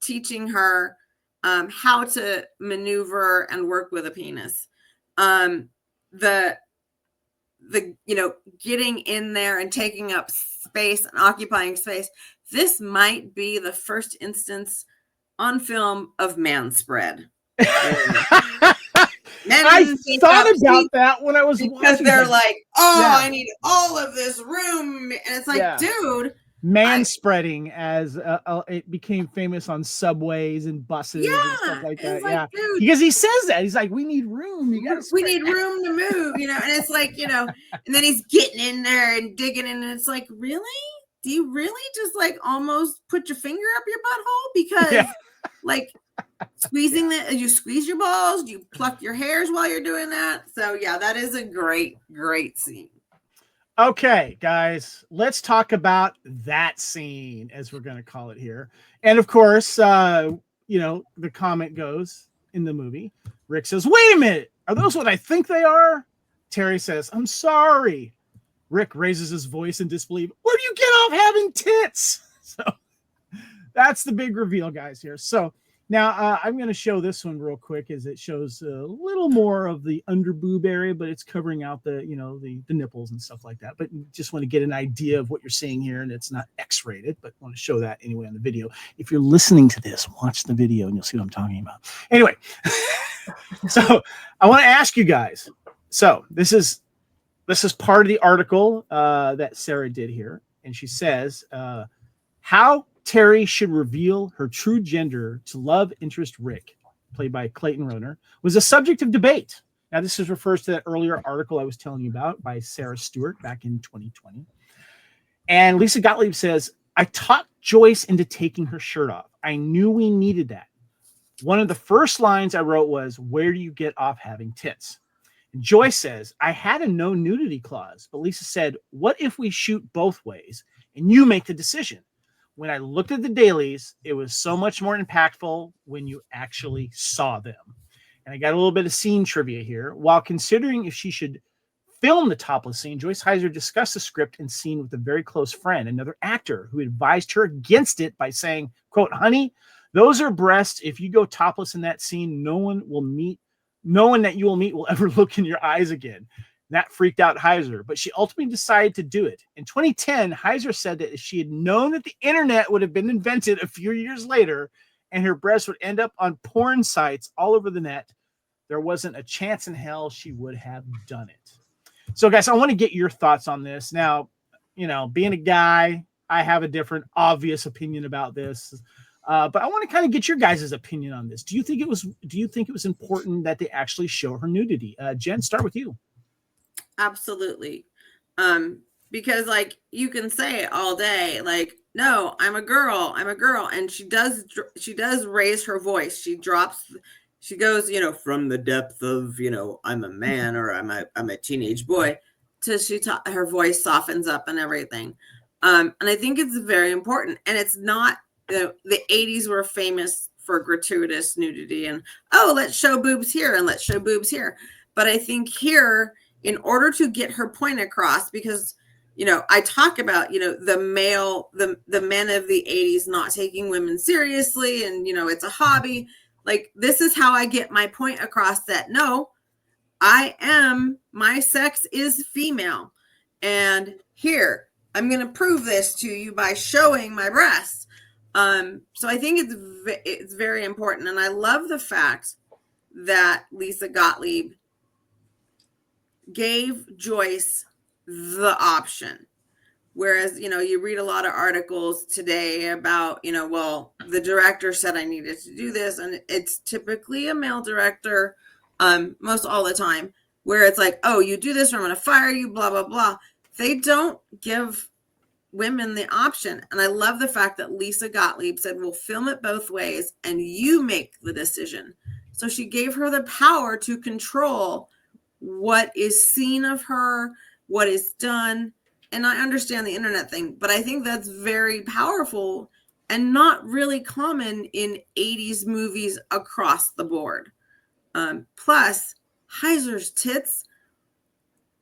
teaching her how to maneuver and work with a penis, the getting in there and taking up space and occupying space, this might be the first instance on film of manspread. I thought about that when I was watching. They're like, I need all of this room. And it's like, dude. Manspreading, as it became famous on subways and buses and stuff like that. Like, dude, because he says that. He's like, we need room. We need room to move, and it's like, and then he's getting in there and digging in. And it's like, really? Do you really just like almost put your finger up your butthole? Because like squeezing you squeeze your balls, do you pluck your hairs while you're doing that? So yeah, that is a great scene. Okay, guys, let's talk about that scene, as we're going to call it here. And of course, the comment goes in the movie, Rick says, "Wait a minute, are those what I think they are?" Terry says, "I'm sorry." Rick raises his voice in disbelief. "Where do you get off having tits?" So that's the big reveal, guys, here. So now I'm going to show this one real quick, as it shows a little more of the under boob area, but it's covering out the nipples and stuff like that. But you just want to get an idea of what you're seeing here, and it's not X-rated, but I want to show that anyway on the video. If you're listening to this, watch the video and you'll see what I'm talking about. Anyway, so I want to ask you guys. So this is part of the article that Sarah did here, and she says how Terry should reveal her true gender to love interest Rick, played by Clayton Rohner, was a subject of debate. Now, this refers to that earlier article I was telling you about by Sarah Stewart back in 2020. And Lisa Gottlieb says, "I talked Joyce into taking her shirt off. I knew we needed that. One of the first lines I wrote was, 'Where do you get off having tits?' And Joyce says, 'I had a no nudity clause, but Lisa said, what if we shoot both ways and you make the decision?' When I looked at the dailies, it was so much more impactful when you actually saw them." And I got a little bit of scene trivia here. While considering if she should film the topless scene, Joyce Hyser discussed the script and scene with a very close friend, another actor, who advised her against it by saying, quote, "Honey, those are breasts. If you go topless in that scene, no one that you will meet will ever look in your eyes again." That freaked out Hyser, but she ultimately decided to do it. In 2010, Hyser said that if she had known that the internet would have been invented a few years later and her breasts would end up on porn sites all over the net, there wasn't a chance in hell she would have done it. So, guys, I want to get your thoughts on this. Now, being a guy, I have a different obvious opinion about this. But I want to kind of get your guys' opinion on this. Do you think it was important that they actually show her nudity? Jen, start with you. Absolutely. Because like you can say all day, like, no, I'm a girl. And she does raise her voice. She goes, from the depth of, I'm a man or I'm a teenage boy, till her voice softens up and everything. And I think it's very important. And it's not, the 80s were famous for gratuitous nudity and, let's show boobs here and let's show boobs here. But I think here, in order to get her point across, because, I talk about, the men of the 80s not taking women seriously and, it's a hobby. Like, this is how I get my point across that, no, my sex is female. And here, I'm going to prove this to you by showing my breasts. So I think it's very important. And I love the fact that Lisa Gottlieb gave Joyce the option. Whereas, you read a lot of articles today about, the director said I needed to do this. And it's typically a male director, most all the time, where it's like, oh, you do this or I'm going to fire you, blah, blah, blah. They don't give women the option. And I love the fact that Lisa Gottlieb said, we'll film it both ways and you make the decision. So she gave her the power to control what is seen of her, what is done. And I understand the internet thing, but I think that's very powerful and not really common in 80s movies across the board. Plus, Hyser's tits,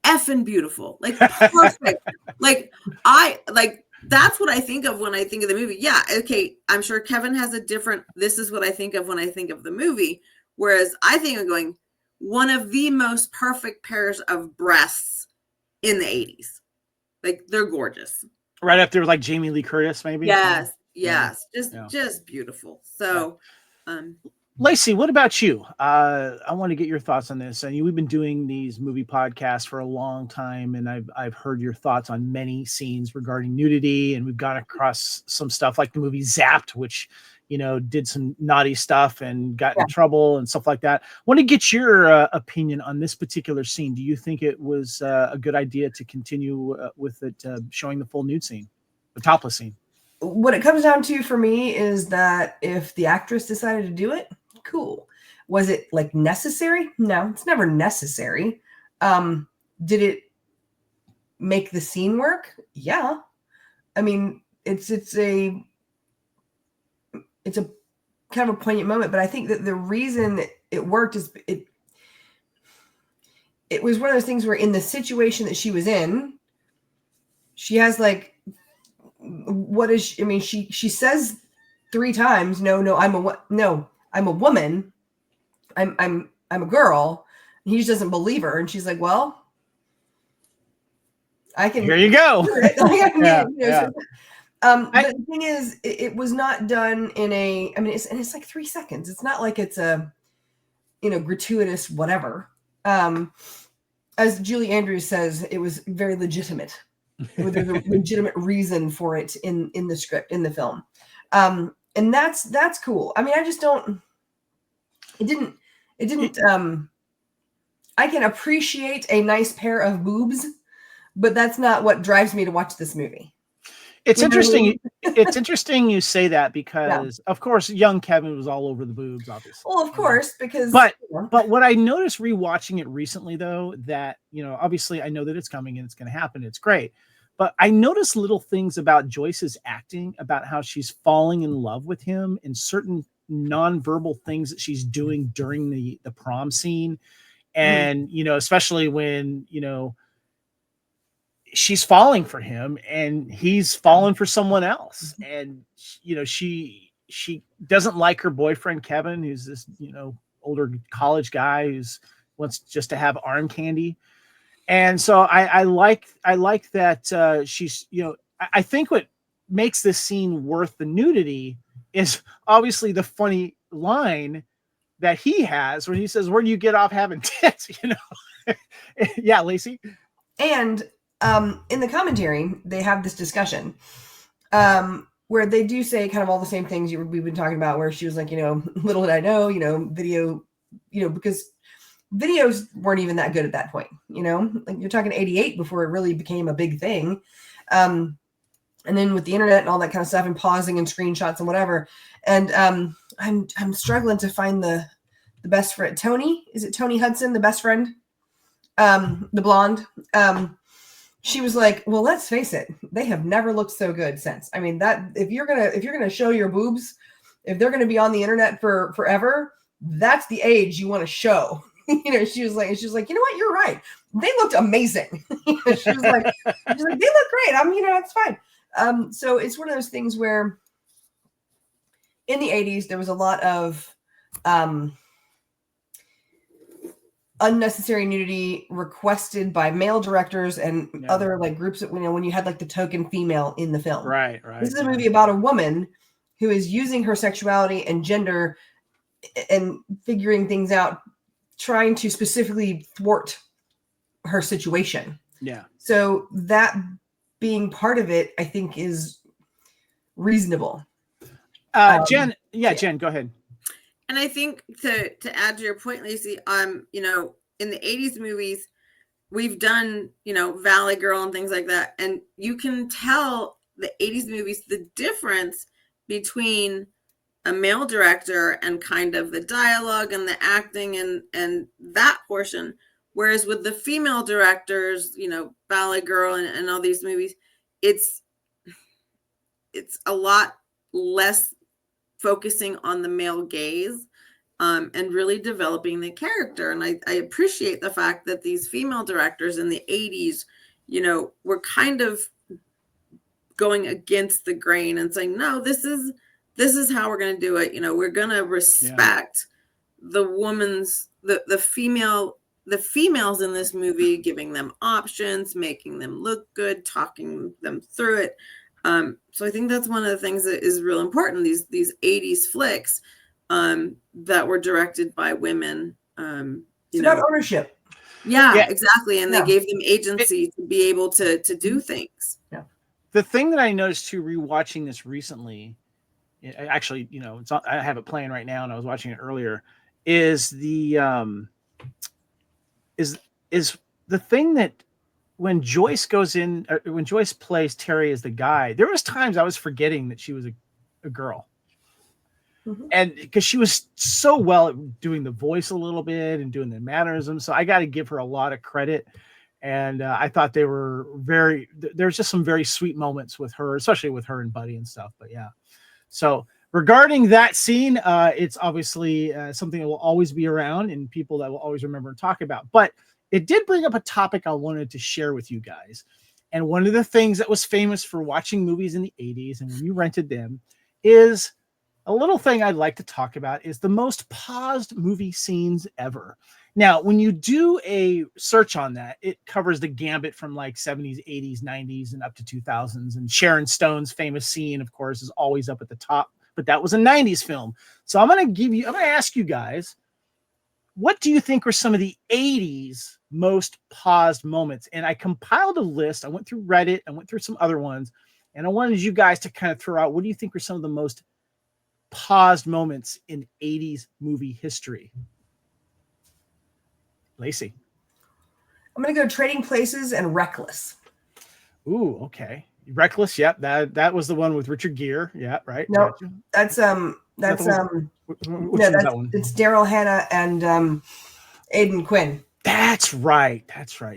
effing beautiful, like perfect. That's what I think of when I think of the movie. Yeah, okay, I'm sure Kevin has a different, this is what I think of when I think of the movie. Whereas I think I'm going, one of the most perfect pairs of breasts in the 80s. Like, they're gorgeous. Right up there with like Jamie Lee Curtis, maybe? Yes. Just beautiful. So, Lacey, what about you? I want to get your thoughts on this. We've been doing these movie podcasts for a long time, and I've heard your thoughts on many scenes regarding nudity, and we've gone across some stuff like the movie Zapped, which did some naughty stuff and got in trouble and stuff like that. I want to get your opinion on this particular scene. Do you think it was a good idea to continue with it showing the full nude scene, the topless scene? What it comes down to for me is that if the actress decided to do it, cool. Was it like necessary? No, it's never necessary. Did it make the scene work? Yeah. I mean, it's a kind of a poignant moment, but I think that the reason it worked is it was one of those things where in the situation that she was in, she has like, she says 3 times, no, I'm a woman. I'm a girl. And he just doesn't believe her. And she's like, well, I can. Here you go. But the thing is, it was not done in it's like 3 seconds. It's not like it's a, gratuitous whatever. As Julie Andrews says, it was very legitimate. There's a legitimate reason for it in the script, in the film. And that's cool. I mean, I just don't, it didn't, I can appreciate a nice pair of boobs, but that's not what drives me to watch this movie. It's interesting. It's interesting you say that because, of course, young Kevin was all over the boobs, obviously. Well, of course, because. But what I noticed rewatching it recently, though, that obviously I know that it's coming and it's going to happen. It's great, but I noticed little things about Joyce's acting, about how she's falling in love with him, and certain nonverbal things that she's doing during the prom scene, and especially when she's falling for him and he's fallen for someone else. And, you know, she doesn't like her boyfriend, Kevin, who's this, you know, older college guy who's wants just to have arm candy. And so I like that she's, you know, I think what makes this scene worth the nudity is obviously the funny line that he has when he says, "Where do you get off having tits?" You know? Yeah, Lacey. And in the commentary, they have this discussion where they do say kind of all the same things we've been talking about, where she was like, you know, little did I know, you know, video, you know, because videos weren't even that good at that point, you know, like you're talking 88 before it really became a big thing. And then with the internet and all that kind of stuff and pausing and screenshots and whatever. And I'm struggling to find the best friend. Toni, is it Toni Hudson, the best friend? The blonde. She was like, well, let's face it, they have never looked so good since. I mean, that if you're gonna show your boobs, if they're gonna be on the internet for forever, that's the age you want to show. You know, she was like, you know what, you're right. They looked amazing. She was like, they look great. You know, it's fine. So it's one of those things where in the 80s there was a lot of unnecessary nudity requested by male directors and other like groups that, you know, when you had like the token female in the film. Right. This is a movie about a woman who is using her sexuality and gender and figuring things out, trying to specifically thwart her situation. Yeah. So that being part of it, I think, is reasonable. Jen, Jen, go ahead. And I think to add to your point, Lacey, you know, in the 80s movies, we've done, you know, Valley Girl and things like that. And you can tell the 80s movies, the difference between a male director and kind of the dialogue and the acting and that portion. Whereas with the female directors, you know, Valley Girl and all these movies, it's a lot less focusing on the male gaze and really developing the character. And I appreciate the fact that these female directors in the 80s, you know, were kind of going against the grain and saying, no, this is how we're going to do it. You know, we're going to respect the woman's, the females in this movie, giving them options, making them look good, talking them through it. So I think that's one of the things that is real important. These 80s flicks that were directed by women. It's about ownership. Yeah, exactly. And they gave them agency to be able to do things. Yeah. The thing that I noticed too, rewatching this recently, actually, you know, I have it playing right now, and I was watching it earlier. Is the the thing that when Joyce goes in, when Joyce plays Terry as the guy, there was times I was forgetting that she was a girl. Mm-hmm. And because she was so well at doing the voice a little bit and doing the mannerisms. So I got to give her a lot of credit. And I thought they were there's just some very sweet moments with her, especially with her and Buddy and stuff. But yeah. So regarding that scene, it's obviously something that will always be around and people that will always remember and talk about. But it did bring up a topic I wanted to share with you guys. And one of the things that was famous for watching movies in the 80s and when you rented them is a little thing I'd like to talk about is the most paused movie scenes ever. Now, when you do a search on that, it covers the gambit from like 70s, 80s, 90s, and up to 2000s. And Sharon Stone's famous scene, of course, is always up at the top. But that was a 90s film. So I'm going to ask you guys, what do you think were some of the 80s most paused moments? And I compiled a list. I went through Reddit. I went through some other ones. And I wanted you guys to kind of throw out, what do you think were some of the most paused moments in 80s movie history? Lacey. I'm going to go Trading Places and Reckless. Ooh, okay. Reckless. Yep. That was the one with Richard Gere. Yeah. Right. No, that's it's Daryl Hannah and Aidan Quinn. That's right.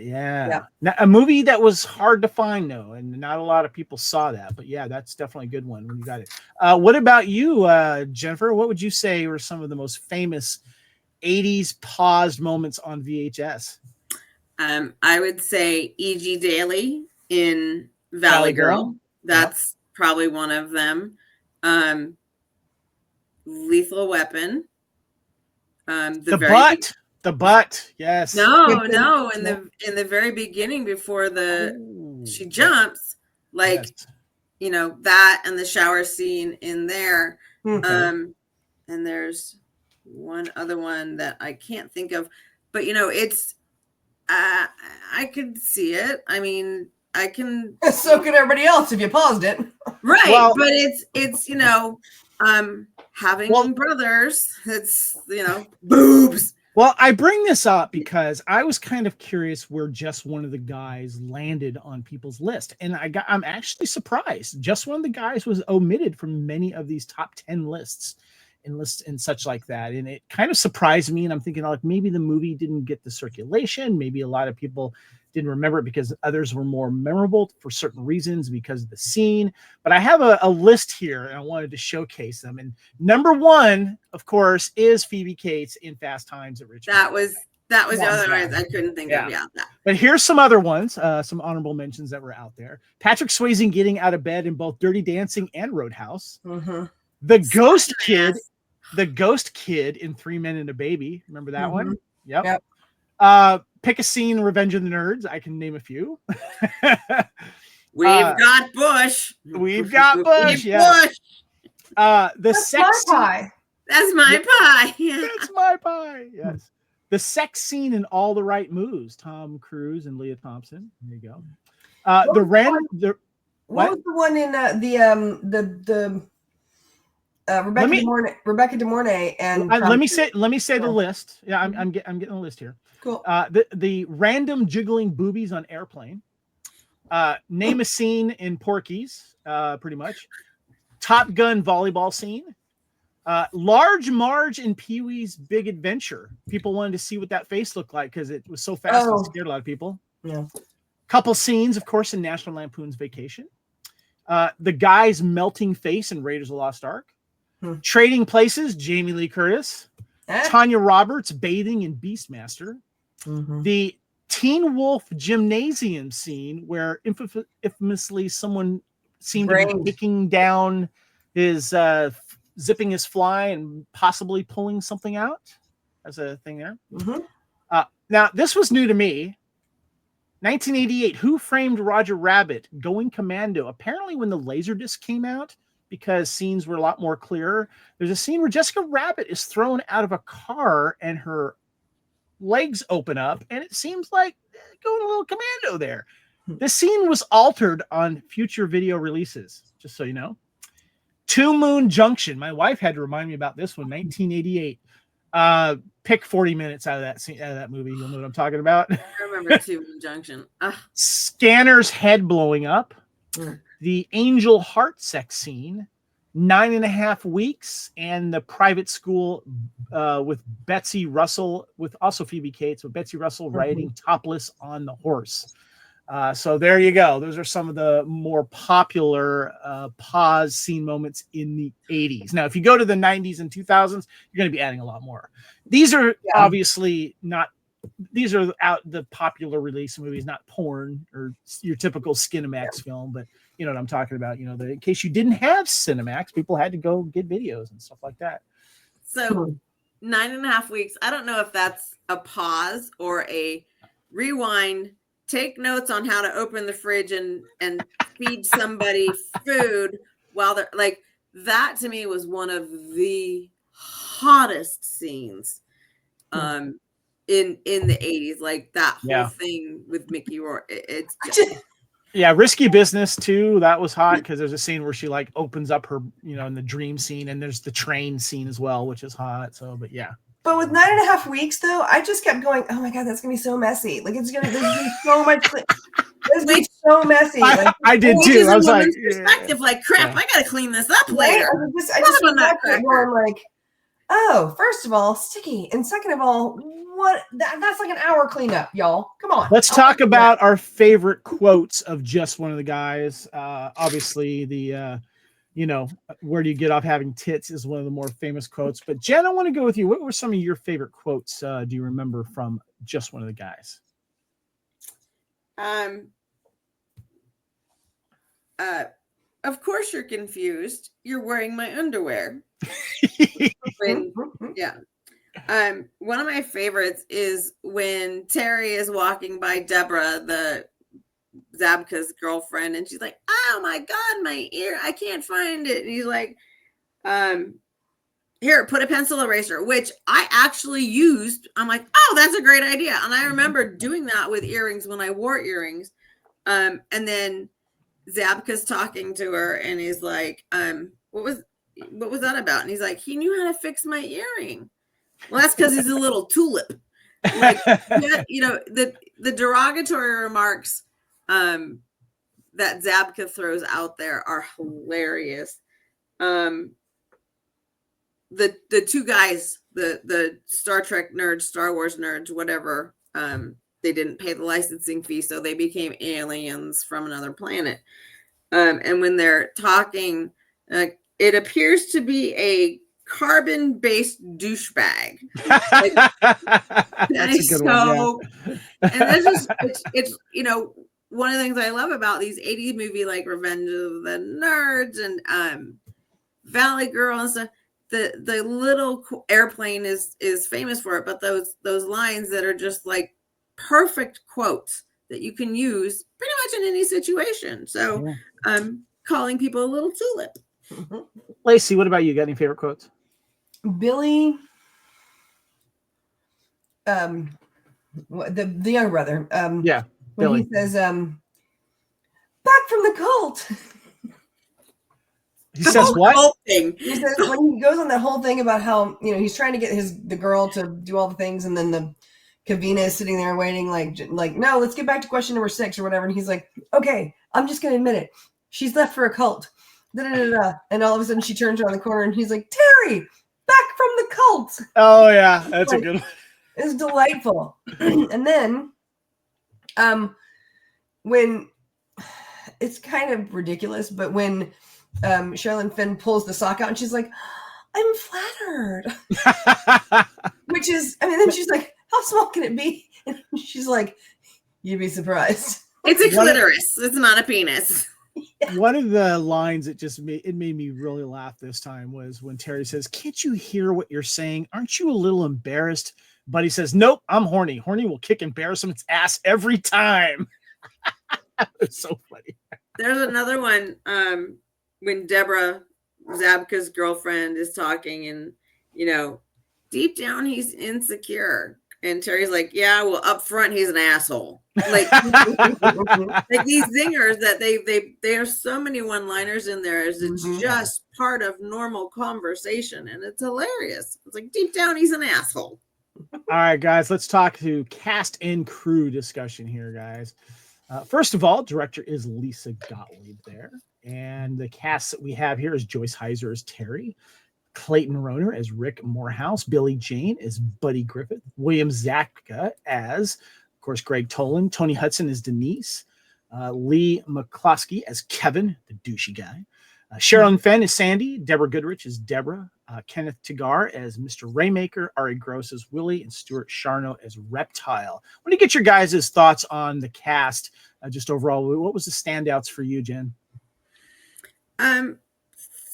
Yeah. Now, a movie that was hard to find though, and not a lot of people saw that. But yeah, that's definitely a good one when you got it. What about you, Jennifer? What would you say were some of the most famous 80s paused moments on VHS? I would say E.G. Daily in Valley Girl. Yeah. That's probably one of them. Lethal Weapon. The butt. Yes. No. In the very beginning, before she jumps, like, yes. you know, that and the shower scene in there. Okay. And there's one other one that I can't think of, but you know, it's I could see it. I mean, I can. So could everybody else if you paused it. Right. Well, but it's, you know, having brothers, it's, you know, boobs. Well, I bring this up because I was kind of curious where Just One of the Guys landed on people's list. And I'm actually surprised. Just One of the Guys was omitted from many of these top 10 lists and such like that. And it kind of surprised me. And I'm thinking, like, maybe the movie didn't get the circulation. Maybe a lot of people didn't remember it because others were more memorable for certain reasons because of the scene. But I have a list here and I wanted to showcase them. And number one, of course, is Phoebe Cates in Fast Times at Ridgemont. That was the other one I couldn't think of. Yeah. But here's some other ones, some honorable mentions that were out there. Patrick Swayze getting out of bed in both Dirty Dancing and Roadhouse. Mm-hmm. The Ghost Kid in 3 Men and a Baby. Remember that one? Yep. Pick a scene in Revenge of the Nerds. I can name a few. We've got Bush. We've got Bush. Yeah. That's my pie. That's my pie. Yeah. That's my pie. Yes. The sex scene in All the Right Moves. Tom Cruise and Leah Thompson. There you go. What was the one in Rebecca De Mornay and let me say the list. Yeah, I'm getting a list here. Cool. The random jiggling boobies on Airplane. Name a scene in Porky's, pretty much. Top Gun volleyball scene. Large Marge in Pee-wee's Big Adventure. People wanted to see what that face looked like because it was so fast and scared a lot of people. Yeah. Couple scenes, of course, in National Lampoon's Vacation. The guy's melting face in Raiders of the Lost Ark. Trading Places, Jamie Lee Curtis. Tanya Roberts bathing in Beastmaster. The Teen Wolf gymnasium scene where infamously someone seemed to be taking down his zipping his fly and possibly pulling something out. That's a thing there. Now this was new to me. 1988, Who Framed Roger Rabbit? Going Commando. Apparently when the Laserdisc came out, because scenes were a lot more clearer, there's a scene where Jessica Rabbit is thrown out of a car and her legs open up, and it seems like going a little commando there. The scene was altered on future video releases, just so you know. Two Moon Junction. My wife had to remind me about this one, 1988. Pick 40 minutes out of that movie. You'll know what I'm talking about. I remember Two Moon Junction. Scanner's head blowing up. The Angel Heart sex scene. 9.5 Weeks, and the private school with Betsy Russell, with also Phoebe Cates, with Betsy Russell riding topless on the horse. So there you go. Those are some of the more popular pause scene moments in the 80s. Now, if you go to the 90s and 2000s, you're going to be adding a lot more. These are obviously not. These are the popular release movies, not porn or your typical Skinemax film, but you know what I'm talking about. You know, in case you didn't have Cinemax, people had to go get videos and stuff like that. So 9.5 weeks. I don't know if that's a pause or a rewind. Take notes on how to open the fridge and feed somebody food while they're like that. To me, was one of the hottest scenes. In the 80s, like that whole thing with Mickey Rourke. It's just... Risky Business too. That was hot because there's a scene where she like opens up her, you know, in the dream scene, and there's the train scene as well, which is hot. So, but yeah. But with 9.5 weeks though, I just kept going, oh my God, that's gonna be so messy. Like there's gonna be so much. It's gonna be so messy. Like, I did too. I was like, perspective, like crap. I gotta clean this up later. I just went back there going like, oh, first of all, sticky, and second of all, what? That's like an hour cleanup, y'all. Come on. Let's talk about our favorite quotes of Just One of the Guys. Obviously, the where do you get off having tits is one of the more famous quotes. But Jen, I want to go with you. What were some of your favorite quotes? Do you remember from Just One of the Guys? of course you're confused. You're wearing my underwear. Yeah. One of my favorites is when Terry is walking by Deborah, the Zabka's girlfriend, and she's like, "Oh my God, my ear! I can't find it." And he's like, "Here, put a pencil eraser," which I actually used. I'm like, "Oh, that's a great idea." And I remember doing that with earrings when I wore earrings. And then Zabka's talking to her, and he's like, "What was that about?" And he's like, "He knew how to fix my earring." Well, that's because he's a little tulip. Like, the derogatory remarks that Zabka throws out there are hilarious. The two guys, the Star Trek nerds, Star Wars nerds, whatever, they didn't pay the licensing fee, so they became aliens from another planet. And when they're talking, it appears to be a carbon-based douchebag. Like, that's a good one. Yeah. And that's just it's one of the things I love about these 80s movie like Revenge of the Nerds and Valley Girl and stuff. The little airplane is famous for it, but those lines that are just like perfect quotes that you can use pretty much in any situation. So calling people a little tulip. Lacey, what about you? Got any favorite quotes? Billy, the younger brother. When Billy. He says, "Back from the cult." He says what? He says when he goes on that whole thing about how he's trying to get the girl to do all the things, and then the Kavina is sitting there waiting, like no, let's get back to question number 6 or whatever. And he's like, "Okay, I'm just gonna admit it. She's left for a cult." Da-da-da-da. And all of a sudden she turns around the corner and he's like, "Terry, back from the cult." Oh yeah, that's a good one. It's delightful. And then when it's kind of ridiculous, but when Sherilyn Fenn pulls the sock out and she's like, "I'm flattered." Which is, then she's like, "How small can it be?" And she's like, "You'd be surprised." It's a clitoris. It's not a penis. Yeah. One of the lines that made me really laugh this time was when Terry says, "Can't you hear what you're saying? Aren't you a little embarrassed?" But he says, "Nope, I'm horny. Horny will kick embarrassment's ass every time." It's so funny. There's another one when Deborah, Zabka's girlfriend, is talking and, deep down he's insecure. And Terry's like, "Yeah, well, up front he's an asshole." Like, like these zingers that they are so many one-liners in there. It's just part of normal conversation, and it's hilarious. It's like deep down he's an asshole. All right, guys, let's talk to cast and crew discussion here, guys. First of all, director is Lisa Gottlieb there, and the cast that we have here is Joyce Hyser as Terry, Clayton Rohner as Rick Morehouse, Billy Jane as Buddy Griffith, William Zabka as, of course, Greg Tolan, Toni Hudson as Denise, Lee McCloskey as Kevin, the douchey guy, Sherilyn Fenn as Sandy, Deborah Goodrich as Deborah, Kenneth Tagar as Mr. Raymaker, Ari Gross as Willie, and Stuart Charno as Reptile. I want to get your guys' thoughts on the cast, just overall. What was the standouts for you, Jen?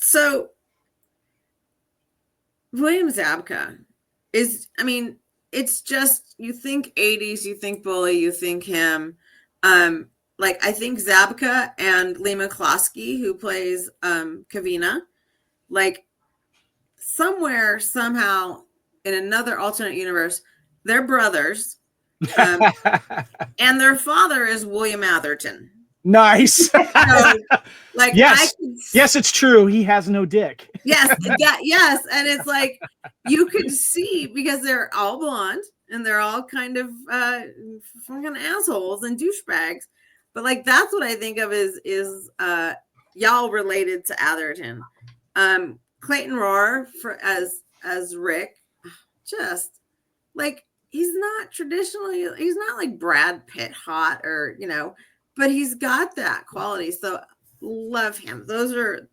So William Zabka is, it's just, you think 80s, you think Bully, you think him. I think Zabka and Lee McCloskey, who plays Kavina, somewhere, somehow, in another alternate universe, they're brothers. And their father is William Atherton. Nice. So, yes, yes, it's true. He has no dick. Yes, yes, and it's like you could see because they're all blonde and they're all kind of fucking assholes and douchebags. But that's what I think of is y'all related to Atherton. Clayton Rohner as Rick, just he's not like Brad Pitt hot or but he's got that quality. So love him. Those are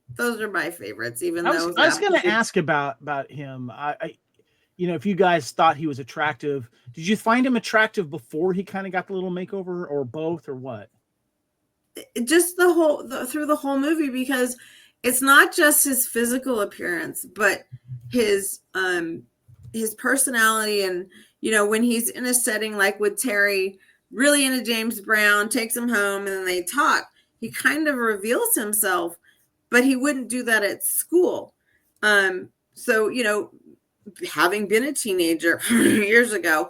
my favorites. Even though I was going to ask about him. I if you guys thought he was attractive, did you find him attractive before he kind of got the little makeover, or both, or what? just through the whole movie, because it's not just his physical appearance, but his personality. And, you know, when he's in a setting like with Terry, really into James Brown, takes him home, and then they talk, he kind of reveals himself, but he wouldn't do that at school. So, you know, having been a teenager years ago,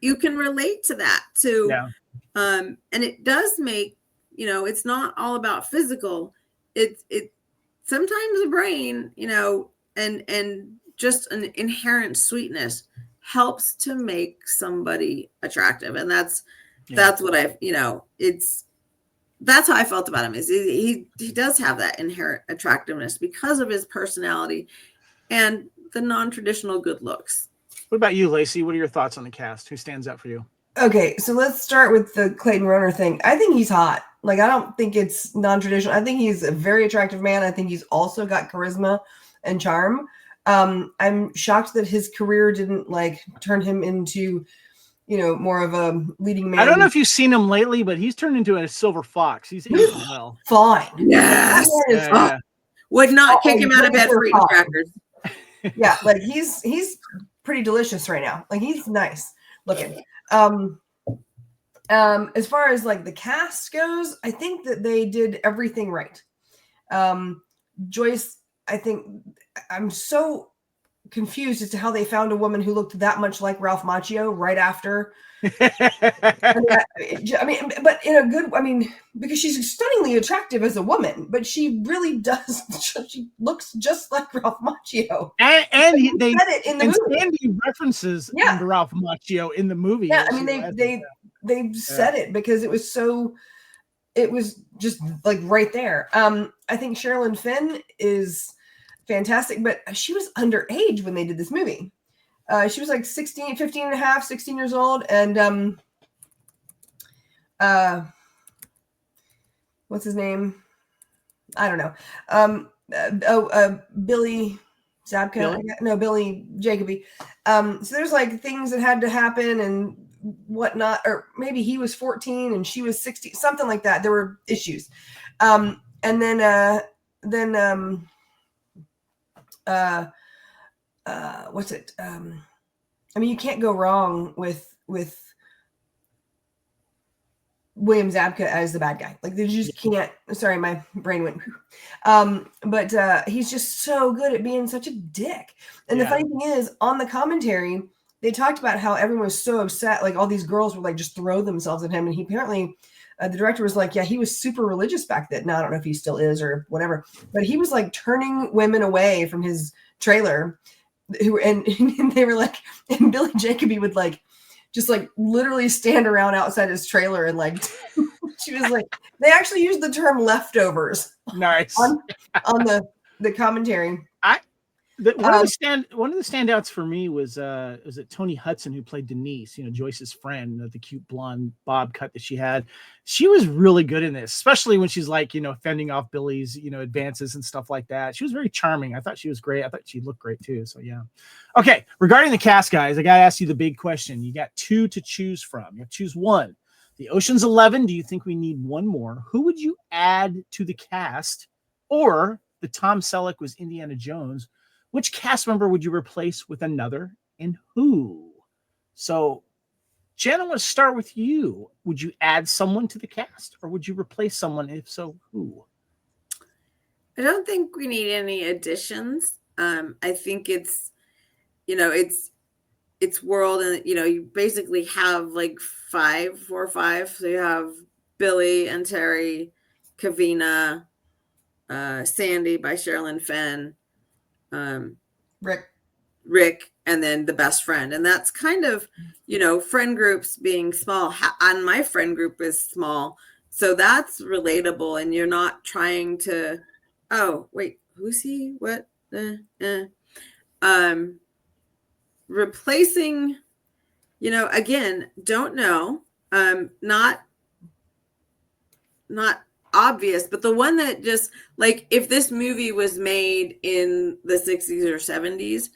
you can relate to that too. Yeah. And it does make, you know, it's not all about physical. It sometimes the brain, you know, and just an inherent sweetness helps to make somebody attractive. And that's what I've, you know, that's how I felt about him, is he does have that inherent attractiveness because of his personality and the non-traditional good looks. What about you, Lacey? What are your thoughts on the cast? Who stands out for you? Okay, so let's start with the Clayton Rohner thing. I think he's hot. Like, I don't think it's non-traditional. I think he's a very attractive man. I think he's also got charisma and charm. I'm shocked that his career didn't like turn him into, you know, more of a leading man. I don't know if you've seen him lately, but he's turned into a silver fox. He's well. Fine. Yes. Would not kick him out of bed for eating crackers. Yeah, like he's pretty delicious right now. Like, he's nice looking. As far as like the cast goes, I think that they did everything right. Joyce, I think I'm so confused as to how they found a woman who looked that much like Ralph Macchio right after. I mean, but in a good, I mean, because she's stunningly attractive as a woman, but she really does. She looks just like Ralph Macchio. And they said it in the movie. Sandy references to Ralph Macchio in the movie. Yeah, I mean, they said it because it was just like right there. I think Sherilyn Fenn is fantastic, but she was underage when they did this movie. She was like 15 and a half, 16 years old. And what's his name? I don't know. Billy Zabka. No, Billy Jacoby. So there's like things that had to happen and whatnot, or maybe he was 14 and she was 16, something like that. There were issues. And then what's it? I mean, you can't go wrong with William Zabka as the bad guy. Like, they just can't. Sorry, my brain went. But he's just so good at being such a dick. And the funny thing is, on the commentary, they talked about how everyone was so upset. Like, all these girls would like just throw themselves at him, and he apparently. The director was like, yeah, he was super religious back then. Now, I don't know if he still is or whatever, but he was like turning women away from his trailer, and they were like, and Billy Jacoby would like, just like literally stand around outside his trailer and like, she was like, they actually used the term leftovers. Nice. on the commentary. One of the standouts for me was it Toni Hudson, who played Denise, you know, Joyce's friend, the cute blonde bob cut that she had. She was really good in this, especially when she's like, you know, fending off Billy's, you know, advances and stuff like that. She was very charming. I thought she was great. I thought she looked great too. So yeah. Okay. Regarding the cast, guys, I got to ask you the big question. You got two to choose from. You have to choose one. The Ocean's 11. Do you think we need one more? Who would you add to the cast? Or the Tom Selleck was Indiana Jones. Which cast member would you replace with another, and who? So, Jen, I want to start with you. Would you add someone to the cast, or would you replace someone? If so, who? I don't think we need any additions. I think it's, you know, it's world, and you know, you basically have like 4 or 5. So you have Billy and Terry, Kavina, Sandy by Sherilyn Fenn. Rick, and then the best friend. And that's kind of, you know, friend groups being small. And my friend group is small. So that's relatable. And you're not trying to, oh, wait, who's he? What? Replacing, you know, again, don't know. Not obvious, but the one that just like, if this movie was made in the 60s or 70s,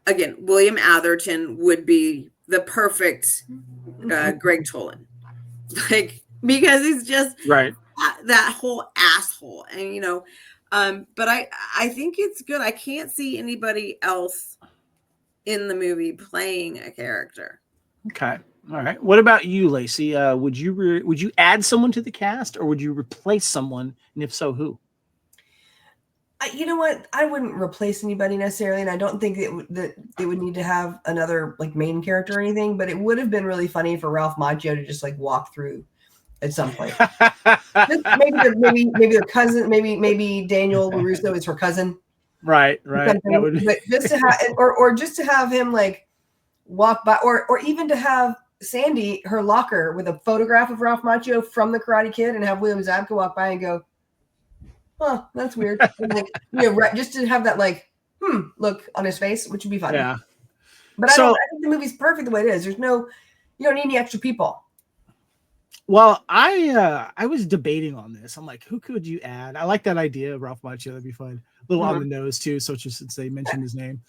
again, William Atherton would be the perfect Greg Tolan. Like, because he's just right. that whole asshole. And but I think it's good. I can't see anybody else in the movie playing a character. Okay. All right. What about you, Lacey? Would you add someone to the cast, or would you replace someone? And if so, who? You know what? I wouldn't replace anybody necessarily, and I don't think that it would need to have another like main character or anything. But it would have been really funny for Ralph Macchio to just like walk through at some point. maybe their cousin, maybe Daniel LaRusso is her cousin. Right. That would be... But just to have, or just to have him like walk by, or even to have Sandy her locker with a photograph of Ralph Macchio from The Karate Kid, and have William Zabka walk by and go, "Huh, that's weird." And like, just to have that like look on his face, which would be fun. Yeah. But I think the movie's perfect the way it is. You don't need any extra people. Well, I was debating on this. I'm like, who could you add? I like that idea of Ralph Macchio. That'd be fun. A little on the nose too, so just since they mentioned his name.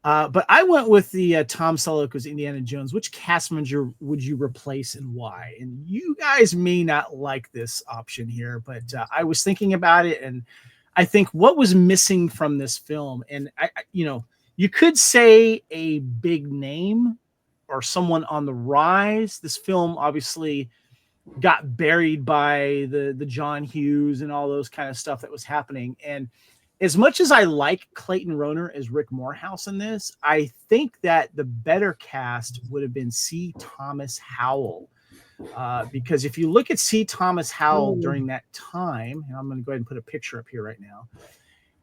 But I went with the Tom Selleck was Indiana Jones. Which cast member would you replace and why? And you guys may not like this option here, but I was thinking about it, and I think what was missing from this film, and you could say a big name or someone on the rise. This film obviously got buried by the John Hughes and all those kind of stuff that was happening. And as much as I like Clayton Rohner as Rick Morehouse in this, I think that the better cast would have been C. Thomas Howell. Because if you look at C. Thomas Howell during that time, and I'm going to go ahead and put a picture up here right now,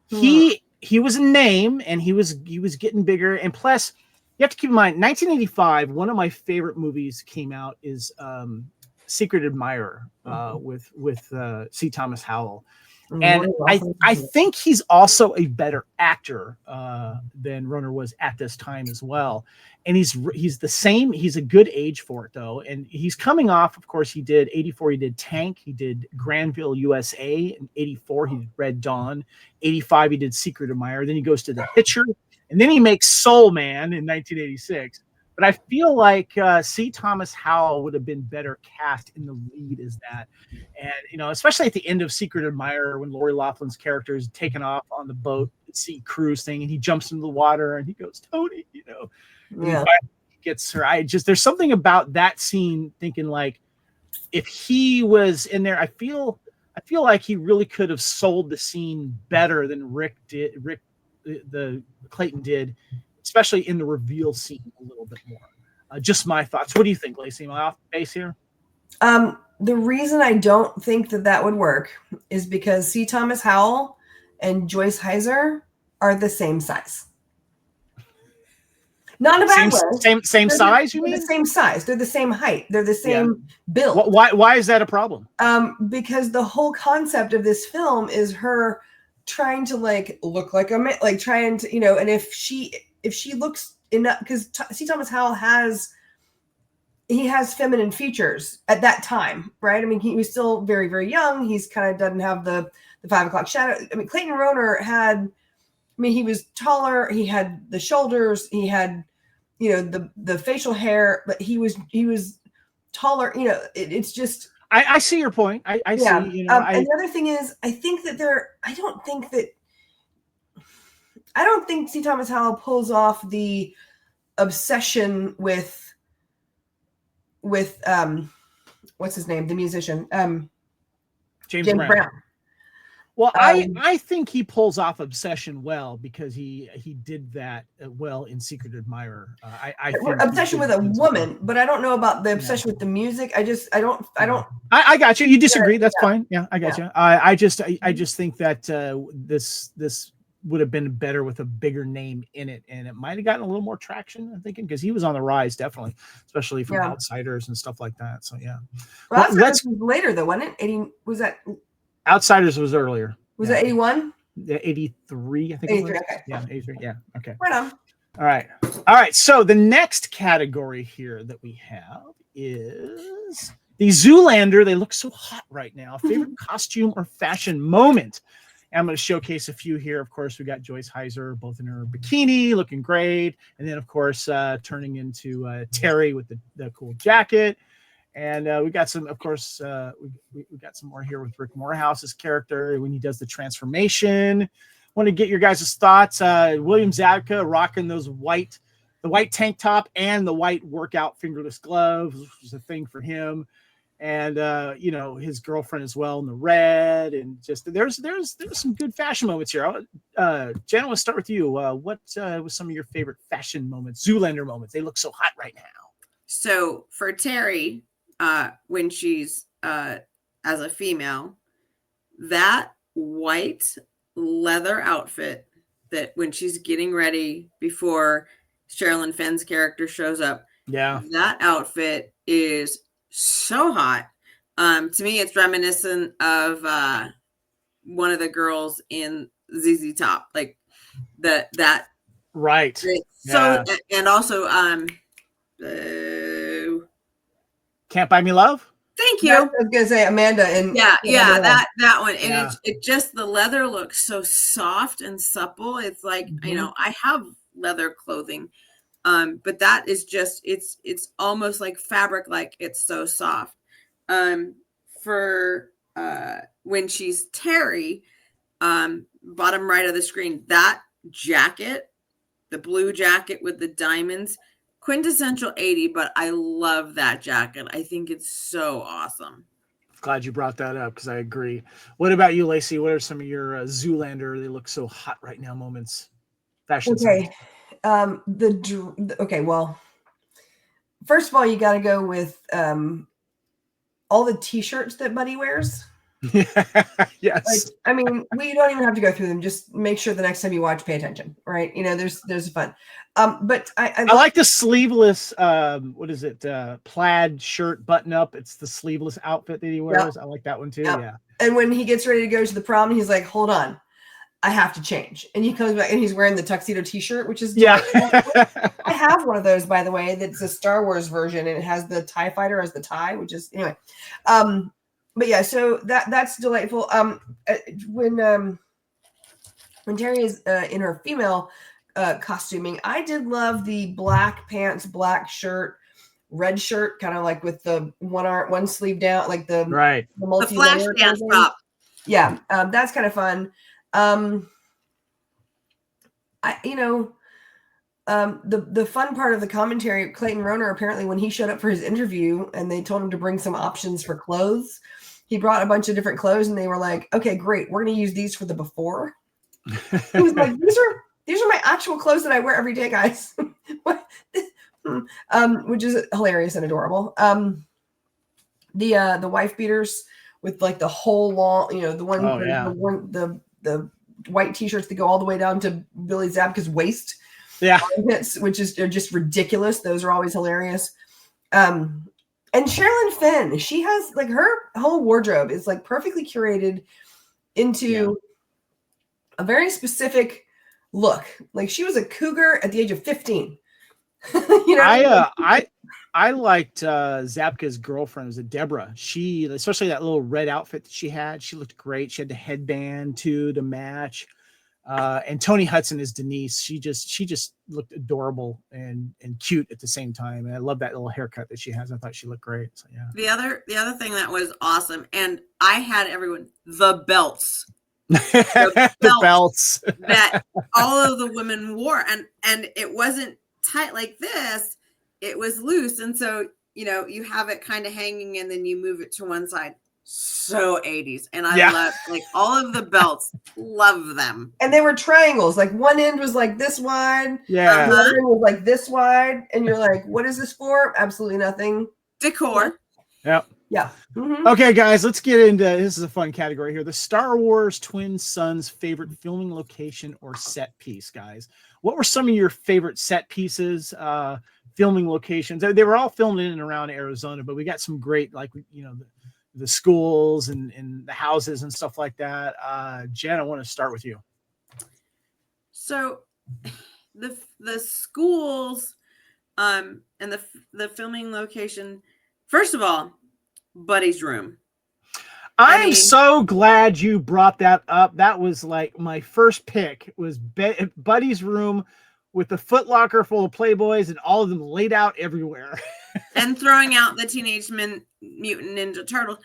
he was a name, and he was getting bigger. And plus, you have to keep in mind, 1985, one of my favorite movies came out is Secret Admirer with C. Thomas Howell. And I think he's also a better actor than Rohner was at this time as well. And he's the same. He's a good age for it, though. And he's coming off, of course, he did 84. He did Tank. He did Granville, USA. In 84, he did Red Dawn. 85, he did Secret Admirer. Then he goes to The Hitcher. And then he makes Soul Man in 1986. But I feel like C. Thomas Howell would have been better cast in the lead as that. And, especially at the end of Secret Admirer, when Lori Loughlin's character is taken off on the boat, sea cruise thing, and he jumps into the water and he goes, Tony, yeah. He gets her. There's something about that scene thinking like, if he was in there, I feel like he really could have sold the scene better than Clayton did, especially in the reveal scene a little bit more. Just my thoughts. What do you think, Lacey? Am I off base here? The reason I don't think that would work is because C. Thomas Howell and Joyce Hyser are the same size. Not a bad way. Same size, you mean? They're the same size. They're the same height. They're the same build. Why is that a problem? Because the whole concept of this film is her trying to like look like a man, like trying to, and if she looks enough, because C. Thomas Howell has feminine features at that time, right? I mean, he was still very, very young. He's kind of doesn't have the 5 o'clock shadow. I mean, Clayton Rohner he was taller. He had the shoulders. He had, the facial hair, but he was taller. It's just. I see your point. I see. And the other thing is, I don't think C. Thomas Howell pulls off the obsession with what's his name, the musician, James Brown. Well, I think he pulls off obsession well because he did that well in Secret Admirer. I think obsession with a woman, but I don't know about the obsession with the music. I don't. I got you. You disagree? That's fine. Yeah, I got you. I just think that this would have been better with a bigger name in it, and it might have gotten a little more traction. I'm thinking because he was on the rise, definitely, especially from Outsiders and stuff like that. So yeah. Well, Outsiders was later though, wasn't it? 80 was that? Outsiders was earlier. Was that 81? Yeah, 83, I think. 83, it was. okay. Yeah, 83. Yeah, okay. Right on. All right. So the next category here that we have is the Zoolander. They look so hot right now. Favorite costume or fashion moment. And I'm going to showcase a few here. Of course, we got Joyce Hyser, both in her bikini, looking great. And then, of course, turning into Terry with the cool jacket. And we got some, of course, we got some more here with Rick Morehouse's character when he does the transformation. Want to get your guys' thoughts. William Zabka rocking the white tank top and the white workout fingerless gloves, which was a thing for him. And his girlfriend as well in the red, and just there's some good fashion moments here. Jen, let's start with you. What was some of your favorite fashion moments, Zoolander moments? They look so hot right now. So for Terry, when she's as a female, that white leather outfit that when she's getting ready before Sherilyn Fenn's character shows up, that outfit is so hot. To me, it's reminiscent of one of the girls in ZZ Top, like that. Right. So and also Can't Buy Me Love. Thank you. I was gonna say Amanda and that one, and it just the leather looks so soft and supple. It's like I have leather clothing, but that is just it's almost like fabric, like it's so soft. For when she's Terry, bottom right of the screen, that jacket, the blue jacket with the diamonds. Quintessential 80, but I love that jacket. I think it's so awesome. Glad you brought that up because I agree. What about you, Lacey? What are some of your Zoolander, they look so hot right now moments? Fashion. Okay. Well, first of all, you got to go with all the t-shirts that Buddy wears. Yes. I mean, we don't even have to go through them. Just make sure the next time you watch, pay attention, right? There's fun. But I like the sleeveless, what is it? Plaid shirt button up. It's the sleeveless outfit that he wears. Yep. I like that one too. Yep. Yeah. And when he gets ready to go to the prom, he's like, hold on, I have to change. And he comes back and he's wearing the tuxedo t-shirt, which is I have one of those, by the way, that's a Star Wars version, and it has the TIE fighter as the tie, which is anyway. But yeah, so that's delightful. When Terry is in her female costuming, I did love the black pants, black shirt, red shirt, kind of like with the one sleeve down, like the flash dance top. Yeah, that's kind of fun. The fun part of the commentary, Clayton Rohner, apparently when he showed up for his interview and they told him to bring some options for clothes, he brought a bunch of different clothes and they were like, okay, great, we're going to use these for the before. He was like, these are my actual clothes that I wear every day, guys. Which is hilarious and adorable. The wife beaters with like the whole long, the white t-shirts that go all the way down to Billy Zabka's waist. Yeah. Which is just ridiculous. Those are always hilarious. And Sherilyn Fenn, she has like her whole wardrobe is like perfectly curated into a very specific look. Like she was a cougar at the age of 15. I liked Zabka's girlfriend, was it Deborah? She, especially that little red outfit that she looked great. She had the headband too to match. And Toni Hudson is Denise. She just looked adorable and cute at the same time. And I love that little haircut that she has. I thought she looked great. So yeah. The other thing that was awesome, and I had everyone the belts. The belts that all of the women wore, and it wasn't tight like this. It was loose, and so you have it kind of hanging, and then you move it to one side. So 80s, and I love like all of the belts. Love them, and they were triangles. Like one end was like this wide, the other end was like this wide, and you're like, "What is this for?" Absolutely nothing. Decor. Yeah. Yeah. Mm-hmm. Okay, guys, let's get into this. Is a fun category here. The Star Wars Twin Suns favorite filming location or set piece, guys. What were some of your favorite set pieces? Filming locations. They were all filmed in and around Arizona, but we got some great, like the schools and the houses and stuff like that. Jen, I want to start with you. So the schools and the filming location, first of all, Buddy's room. I'm so glad you brought that up. That was like my first pick was Buddy's room with the Foot Locker full of Playboys and all of them laid out everywhere. And throwing out the Teenage Mutant Ninja Turtles.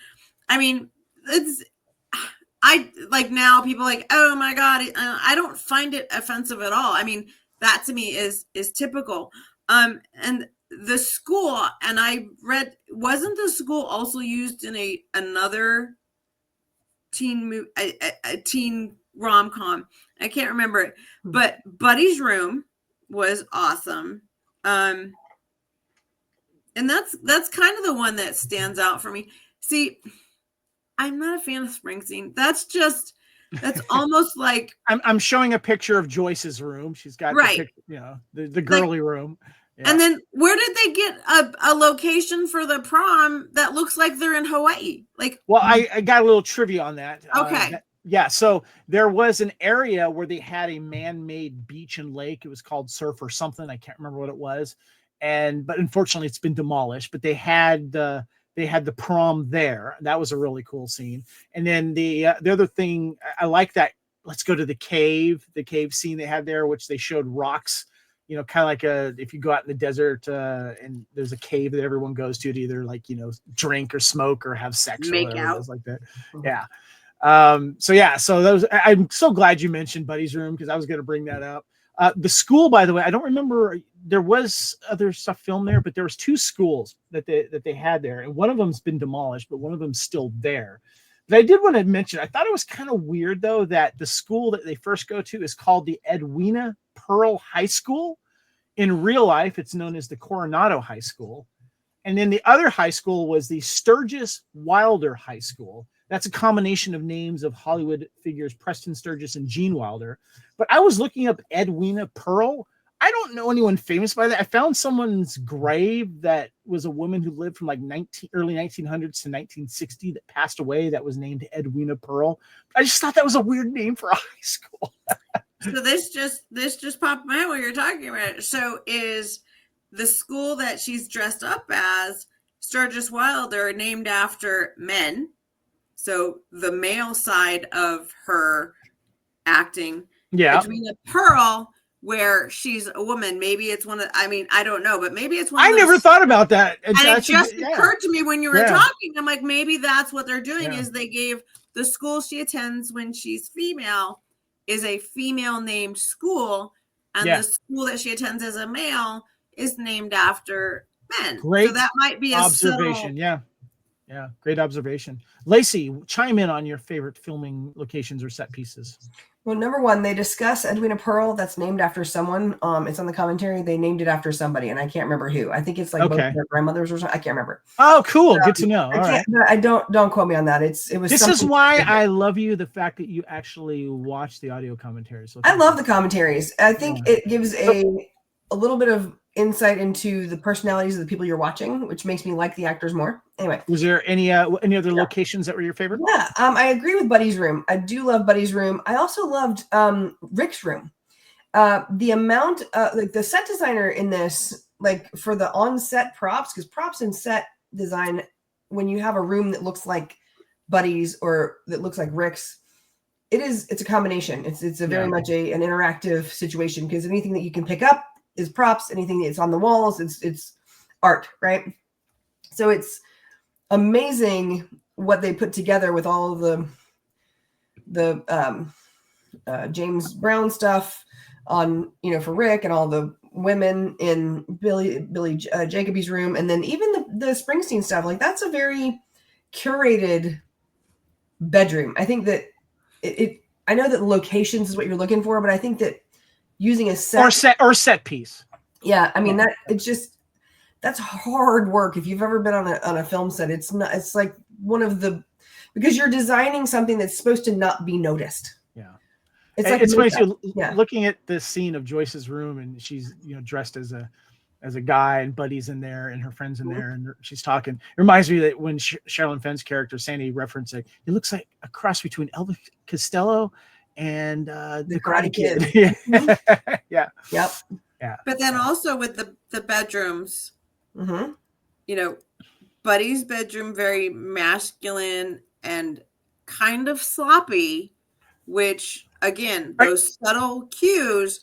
I mean, I like now people like, oh my God, I don't find it offensive at all. I mean, that to me is typical. And the school, and I read, wasn't the school also used in another teen teen rom-com? I can't remember it, but Buddy's Room was awesome. And that's kind of the one that stands out for me. See, I'm not a fan of Springsteen. That's almost like I'm showing a picture of Joyce's room. She's got right, the girly room. Yeah. And then where did they get a location for the prom that looks like they're in Hawaii? Like, well, I got a little trivia on that. Okay. So there was an area where they had a man-made beach and lake. It was called Surf or something. I can't remember what it was. But unfortunately it's been demolished, but they had the prom there. That was a really cool scene. And then the other thing I like that, let's go to the cave scene they had there, which they showed rocks, kind of like if you go out in the desert and there's a cave that everyone goes to either like, drink or smoke or have sex make or out like that. Yeah. So those, I'm so glad you mentioned Buddy's Room because I was going to bring that up. The school, by the way, I don't remember. There was other stuff filmed there, but there was 2 schools that they had there, and one of them's been demolished, but one of them's still there. But I did want to mention, I thought it was kind of weird though that the school that they first go to is called the Edwina Pearl High School. In real life, it's known as the Coronado High School, and then the other high school was the Sturgis Wilder High School. That's a combination of names of Hollywood figures Preston Sturgis and Gene Wilder. But I was looking up Edwina Pearl. I don't know anyone famous by that. I found someone's grave that was a woman who lived from like early 1900s to 1960 that passed away that was named Edwina Pearl. I just thought that was a weird name for a high school. So this just popped my head while you're talking about it. So is the school that she's dressed up as Sturgis Wilder named after men? So the male side of her acting. Yeah. Edwina Pearl, where she's a woman. Maybe it's one of, I don't know, but maybe it's one I of never thought about that. And it just occurred to me when you were talking. I'm like, maybe that's what they're doing is they gave the school she attends when she's female is a female named school. And the school that she attends as a male is named after men. Great. So that might be a observation. Subtle, Yeah, great observation. Lacey, chime in on your favorite filming locations or set pieces. Well, number one, they discuss Edwina Pearl. That's named after someone. It's on the commentary. They named it after somebody, and I can't remember who. I think it's like both their grandmothers or something. I can't remember. Oh, cool. Good to know. All right. I don't quote me on that. It was. This is why I love you. The fact that you actually watch the audio commentary. So I love the commentaries. I think it gives a little bit of insight into the personalities of the people you're watching, which makes me like the actors more. Anyway, was there any other locations that were your favorite? Yeah, I agree with Buddy's Room. I do love Buddy's Room. I also loved Rick's room. The amount, like the set designer in this, like for the on-set props, because props and set design, when you have a room that looks like Buddy's or that looks like Rick's, it's a combination. It's a very much an interactive situation because anything that you can pick up is props. Anything that's on the walls, it's art, right? So it's amazing what they put together with all of the James Brown stuff on, for Rick and all the women in Billy Jacoby's room, and then even the Springsteen stuff. Like that's a very curated bedroom. I think that I know that the locations is what you're looking for, but I think that using a set piece. Yeah, I mean that's hard work. If you've ever been on a film set, it's like because you're designing something that's supposed to not be noticed. Yeah. It's funny too, looking at the scene of Joyce's room and she's dressed as a guy and Buddy's in there and her friends in there and she's talking. It reminds me that when Sherilyn Fenn's character Sandy referenced it looks like a cross between Elvis Costello and the Karate Kid. Yeah. Yep. Yeah. But then also with the bedrooms, Buddy's bedroom very masculine and kind of sloppy, which again, those subtle cues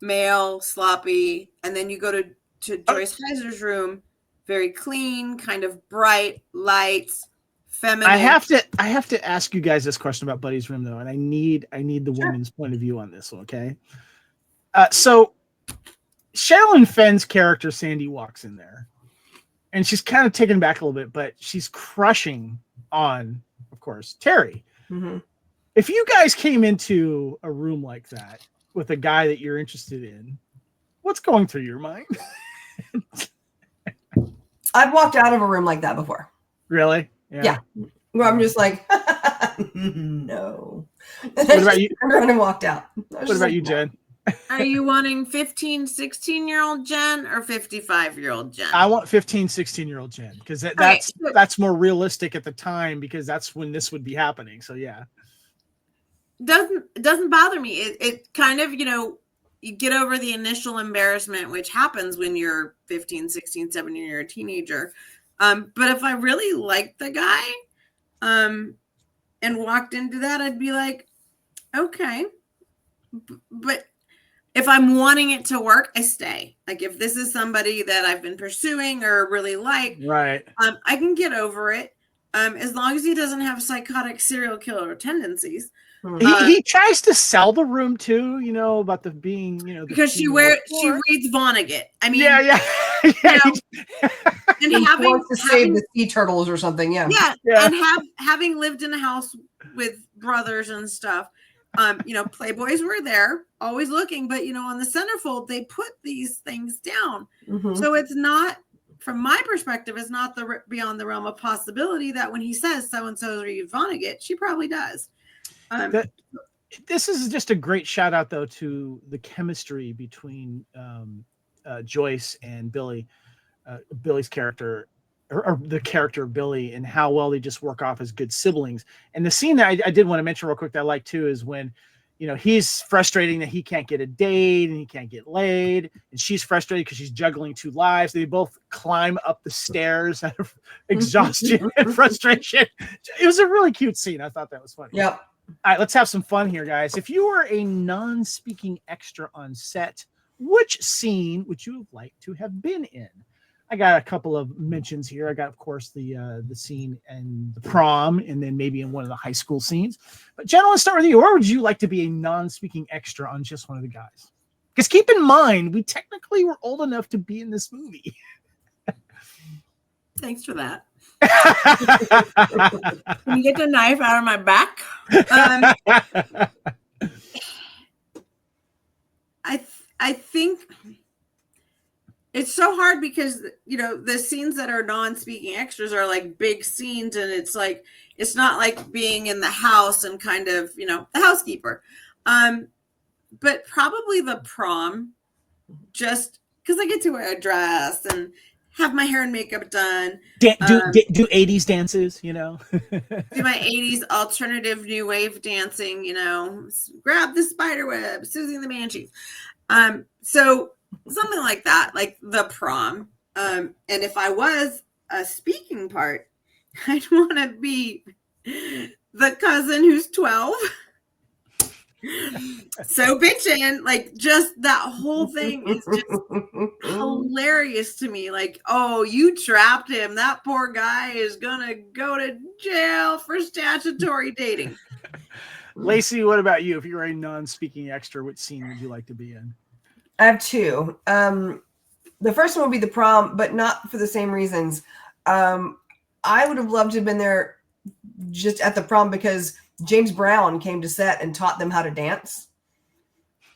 male, sloppy, and then you go to Joyce Hyser's room, very clean, kind of bright lights, feminine. I have to ask you guys this question about Buddy's room though, and I need the woman's point of view on this one, okay? So Sherilyn Fenn's character Sandy walks in there, and she's kind of taken back a little bit, but she's crushing on, of course, Terry. Mm-hmm. If you guys came into a room like that with a guy that you're interested in, what's going through your mind? I've walked out of a room like that before. Really? Yeah. Well, I'm just like, no. What about you? Turned around and walked out. What about you, Jen? Are you wanting 15, 16-year-old Jen or 55-year-old Jen? I want 15, 16-year-old Jen because that's more realistic at the time because that's when this would be happening. So yeah. Doesn't bother me. It kind of, you get over the initial embarrassment, which happens when you're 15, 16, 17, you're a teenager. But if I really liked the guy and walked into that, I'd be like, okay. But if I'm wanting it to work, I stay. Like if this is somebody that I've been pursuing or really like, right, I can get over it as long as he doesn't have psychotic serial killer tendencies. He tries to sell the room too, about the being, because she reads Vonnegut. I mean, yeah. And he wants to save the sea turtles or something. Yeah. And having lived in a house with brothers and stuff, Playboys were there, always looking, but on the centerfold they put these things down. Mm-hmm. So it's not, from my perspective, it's not beyond the realm of possibility that when he says so and so read Vonnegut, she probably does. This is just a great shout out though to the chemistry between Joyce and Billy, Billy's character or the character of Billy, and how well they just work off as good siblings. And the scene that I did want to mention real quick that I like too is when he's frustrating that he can't get a date and he can't get laid, and she's frustrated because she's juggling two lives. They both climb up the stairs out of exhaustion and frustration. It was a really cute scene. I thought that was funny. Yep. All right, let's have some fun here, guys. If you were a non-speaking extra on set, which scene would you have liked to have been in? I got a couple of mentions here. I got, of course, the scene in the prom, and then maybe in one of the high school scenes. But Jen, let's start with you. Where would you like to be a non-speaking extra on just one of the guys? Because keep in mind, we technically were old enough to be in this movie. Thanks for that. Can you get the knife out of my back? I think it's so hard because the scenes that are non-speaking extras are like big scenes, and it's like it's not like being in the house and kind of the housekeeper. But probably the prom, just because I get to wear a dress and have my hair and makeup done. Do 80s dances, do my 80s alternative new wave dancing, grab the spider web, Susie and the Banshees. So something like that, like the prom. And if I was a speaking part, I'd want to be the cousin who's 12. So bitchin', like just that whole thing is just hilarious to me. Like, oh, you trapped him. That poor guy is gonna go to jail for statutory dating. Lacey, what about you? If you were a non-speaking extra, which scene would you like to be in? I have two. The first one would be the prom, but not for the same reasons. I would have loved to have been there just at the prom because James Brown came to set and taught them how to dance.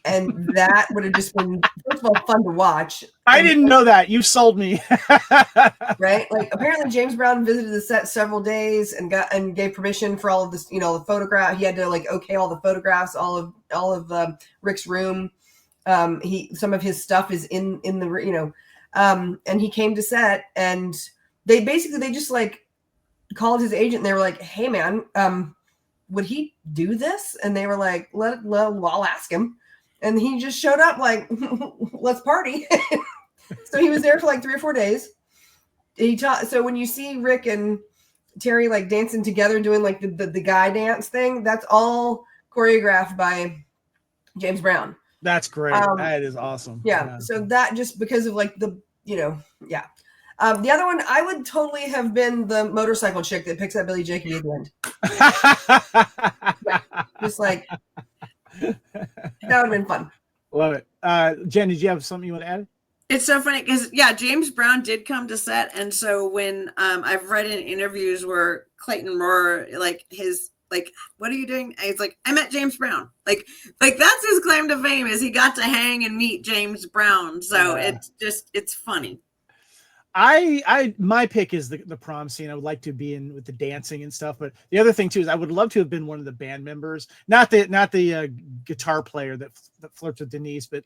And that would have just been, first of all, fun to watch. I didn't know that. You sold me. Right? Like apparently James Brown visited the set several days and gave permission for all of this, the photograph. He had to okay all the photographs, all of Rick's room. Some of his stuff is in the, and he came to set, and they just called his agent and they were like, hey man, would he do this? And they were like, I'll ask him. And he just showed up like, let's party. So he was there for 3 or 4 days. So when you see Rick and Terry dancing together, doing the guy dance thing, that's all choreographed by James Brown. That's great. That is awesome. Yeah. So that just because of like the, yeah. The other one, I would totally have been the motorcycle chick that picks up Billy Jacoby at the end. Yeah, just like, that would have been fun. Love it. Jen, did you have something you want to add? It's so funny because James Brown did come to set, and so when I've read in interviews where Clayton Rohner, what are you doing? And he's like, I met James Brown. Like that's his claim to fame, is he got to hang and meet James Brown. So it's funny. My pick is the prom scene. I would like to be in with the dancing and stuff, but the other thing too is I would love to have been one of the band members, not the guitar player that flirts with Denise, but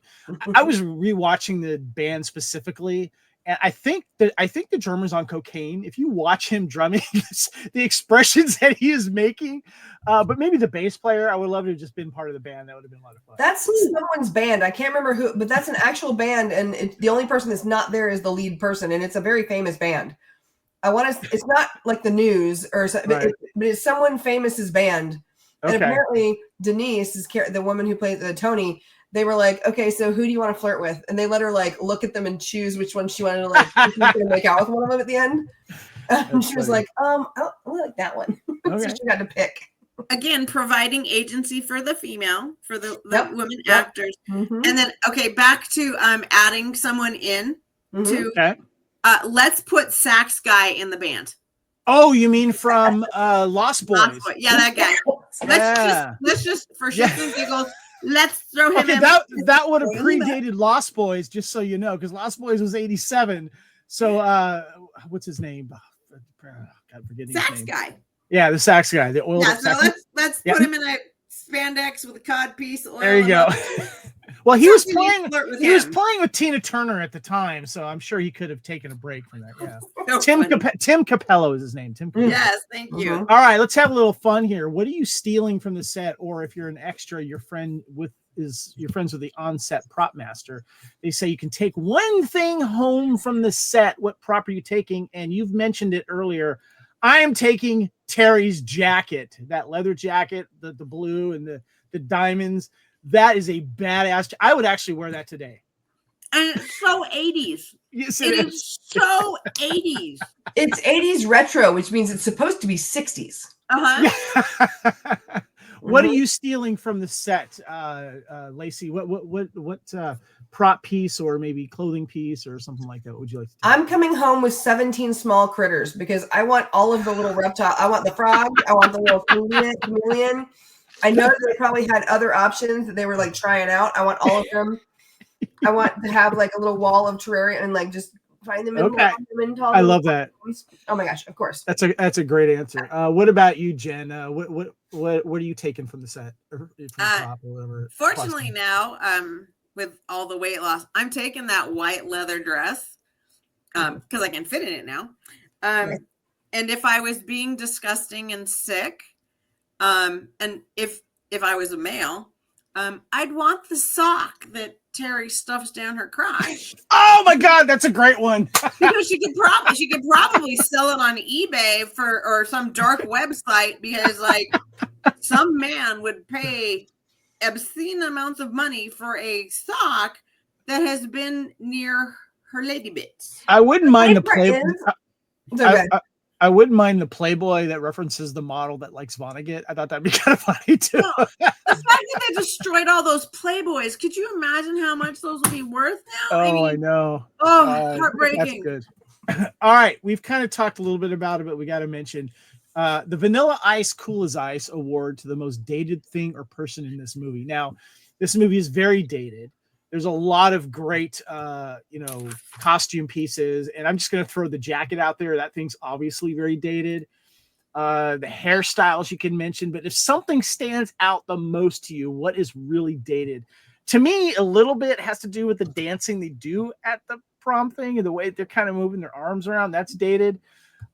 I was rewatching the band specifically, and I think the drummer's on cocaine. If you watch him drumming, the expressions that he is making, but maybe the bass player, I would love to have just been part of the band. That would have been a lot of fun. That's someone's band. I can't remember who, but that's an actual band, and the only person that's not there is the lead person, and it's a very famous band. It's not like the News or something, right. but it's someone famous's band. Okay. And apparently Denise is the woman who plays Toni. They were like, okay, so who do you want to flirt with? And they let her like look at them and choose which one she wanted to like. She was going to make out with one of them at the end. And she was like, I like that one. Okay. So she got to pick. Again, providing agency for the female, for the women actors. Mm-hmm. And then, back to adding someone in to, let's put sax guy in the band. Oh, you mean from Lost Boys? Lost Boys. Yeah, that guy. Let's just for shits and giggles, let's throw him in. That would have predated Lost Boys, just so you know, because Lost Boys was 87. So what's his name? God, forgetting his name. Sax guy. Yeah, the sax guy. The oil. Yeah, so let's put him in a spandex with a cod piece. Oil. There you go. Well, he was playing with Tina Turner at the time, so I'm sure he could have taken a break from that. Yeah. Tim Capello is his name. Tim Capello. Yes, thank you. All right, let's have a little fun here. What are you stealing from the set, or if you're an extra, you're friends with the on-set prop master? They say you can take one thing home from the set. What prop are you taking? And you've mentioned it earlier. I am taking Terry's jacket, that leather jacket, the blue and the diamonds. That is a badass. I would actually wear that today. And it's so 80s. Yes, it is so 80s. It's 80s retro, which means it's supposed to be 60s. What are you stealing from the set, Lacey? What prop piece or maybe clothing piece or something like that? What would you like to take? I'm coming home with 17 small critters because I want all of the little reptile. I want the frog. I want the little chameleon. I know they probably had other options that they were like trying out. I want all of them. I want to have like a little wall of terrarium and like just find them. I love that. Oh my gosh! Of course. That's a great answer. What about you, Jen? What are you taking from the set or from the top or whatever? Fortunately, now with all the weight loss, I'm taking that white leather dress because I can fit in it now. And if I was being disgusting and sick, and if I was a male, I'd want the sock that Terry stuffs down her crotch. Oh my God, that's a great one. Because she could probably sell it on eBay or some dark website because like some man would pay obscene amounts of money for a sock that has been near her lady bits. I wouldn't mind the Playboy. I wouldn't mind the Playboy that references the model that likes Vonnegut. I thought that'd be kind of funny too. The fact that they destroyed all those Playboys, could you imagine how much those would be worth now? I know. Heartbreaking. That's good. All right, we've kind of talked a little bit about it, but we got to mention the Vanilla Ice Cool as Ice award to the most dated thing or person in this movie. Now, this movie is very dated. There's a lot of great, costume pieces, and I'm just going to throw the jacket out there. That thing's obviously very dated. The hairstyles you can mention, but if something stands out the most to you, what is really dated? To me, a little bit has to do with the dancing they do at the prom thing and the way they're kind of moving their arms around. That's dated.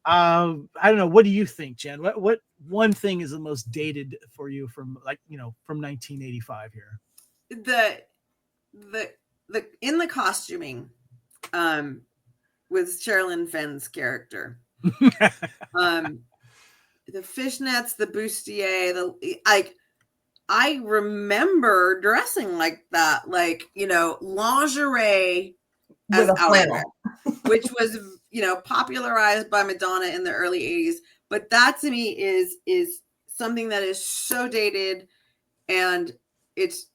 I don't know. What do you think, Jen? What one thing is the most dated for you from 1985 here? The in the costuming with Sherilyn Fenn's character, the fishnets, the bustier, I remember dressing like that, like, lingerie as With a flannel. outerwear, which was, popularized by Madonna in the early 80s. But that to me is something that is so dated, and it's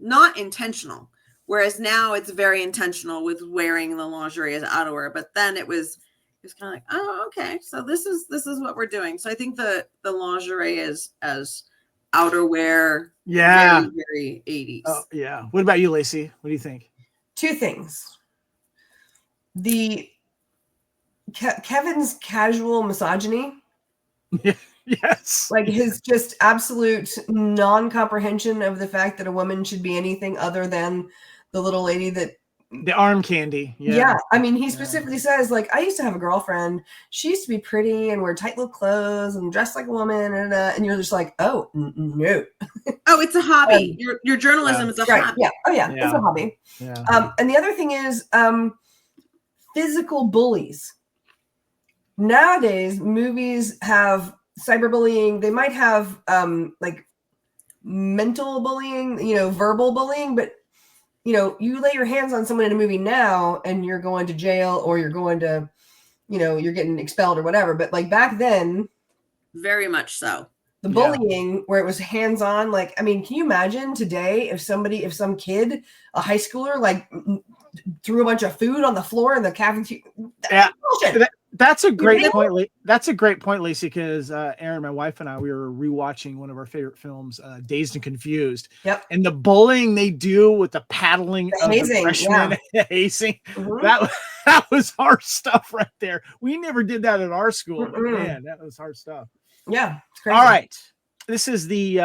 not intentional. Whereas now it's very intentional with wearing the lingerie as outerwear. But then it was kind of like, oh, okay, so this is what we're doing. So I think the lingerie is as outerwear, very, very 80s. Oh, yeah. What about you, Lacey? What do you think? Two things. Kevin's casual misogyny. Yes. Like his just absolute non-comprehension of the fact that a woman should be anything other than the little lady that the arm candy. Yeah. I mean, he specifically says, like, I used to have a girlfriend. She used to be pretty and wear tight little clothes and dress like a woman. And you're just like, oh, no. Oh, it's a hobby. Your journalism is a hobby. Yeah. Oh, yeah. It's a hobby. Yeah. And the other thing is physical bullies. Nowadays, movies have cyberbullying. They might have like mental bullying, verbal bullying, but you lay your hands on someone in a movie now and you're going to jail or you're going to, you're getting expelled or whatever. But like back then, very much so. The bullying where it was hands-on, like, I mean, can you imagine today if some kid, a high schooler, like threw a bunch of food on the floor in the cafeteria? That's a great point. That's a great point, Lacey, because Erin, my wife, and I, we were rewatching one of our favorite films, Dazed and Confused. Yep. And the bullying they do with the paddling of the freshmen, hazing, that was hard stuff right there. We never did that at our school. But man, that was hard stuff. Yeah, it's crazy. All right. This is the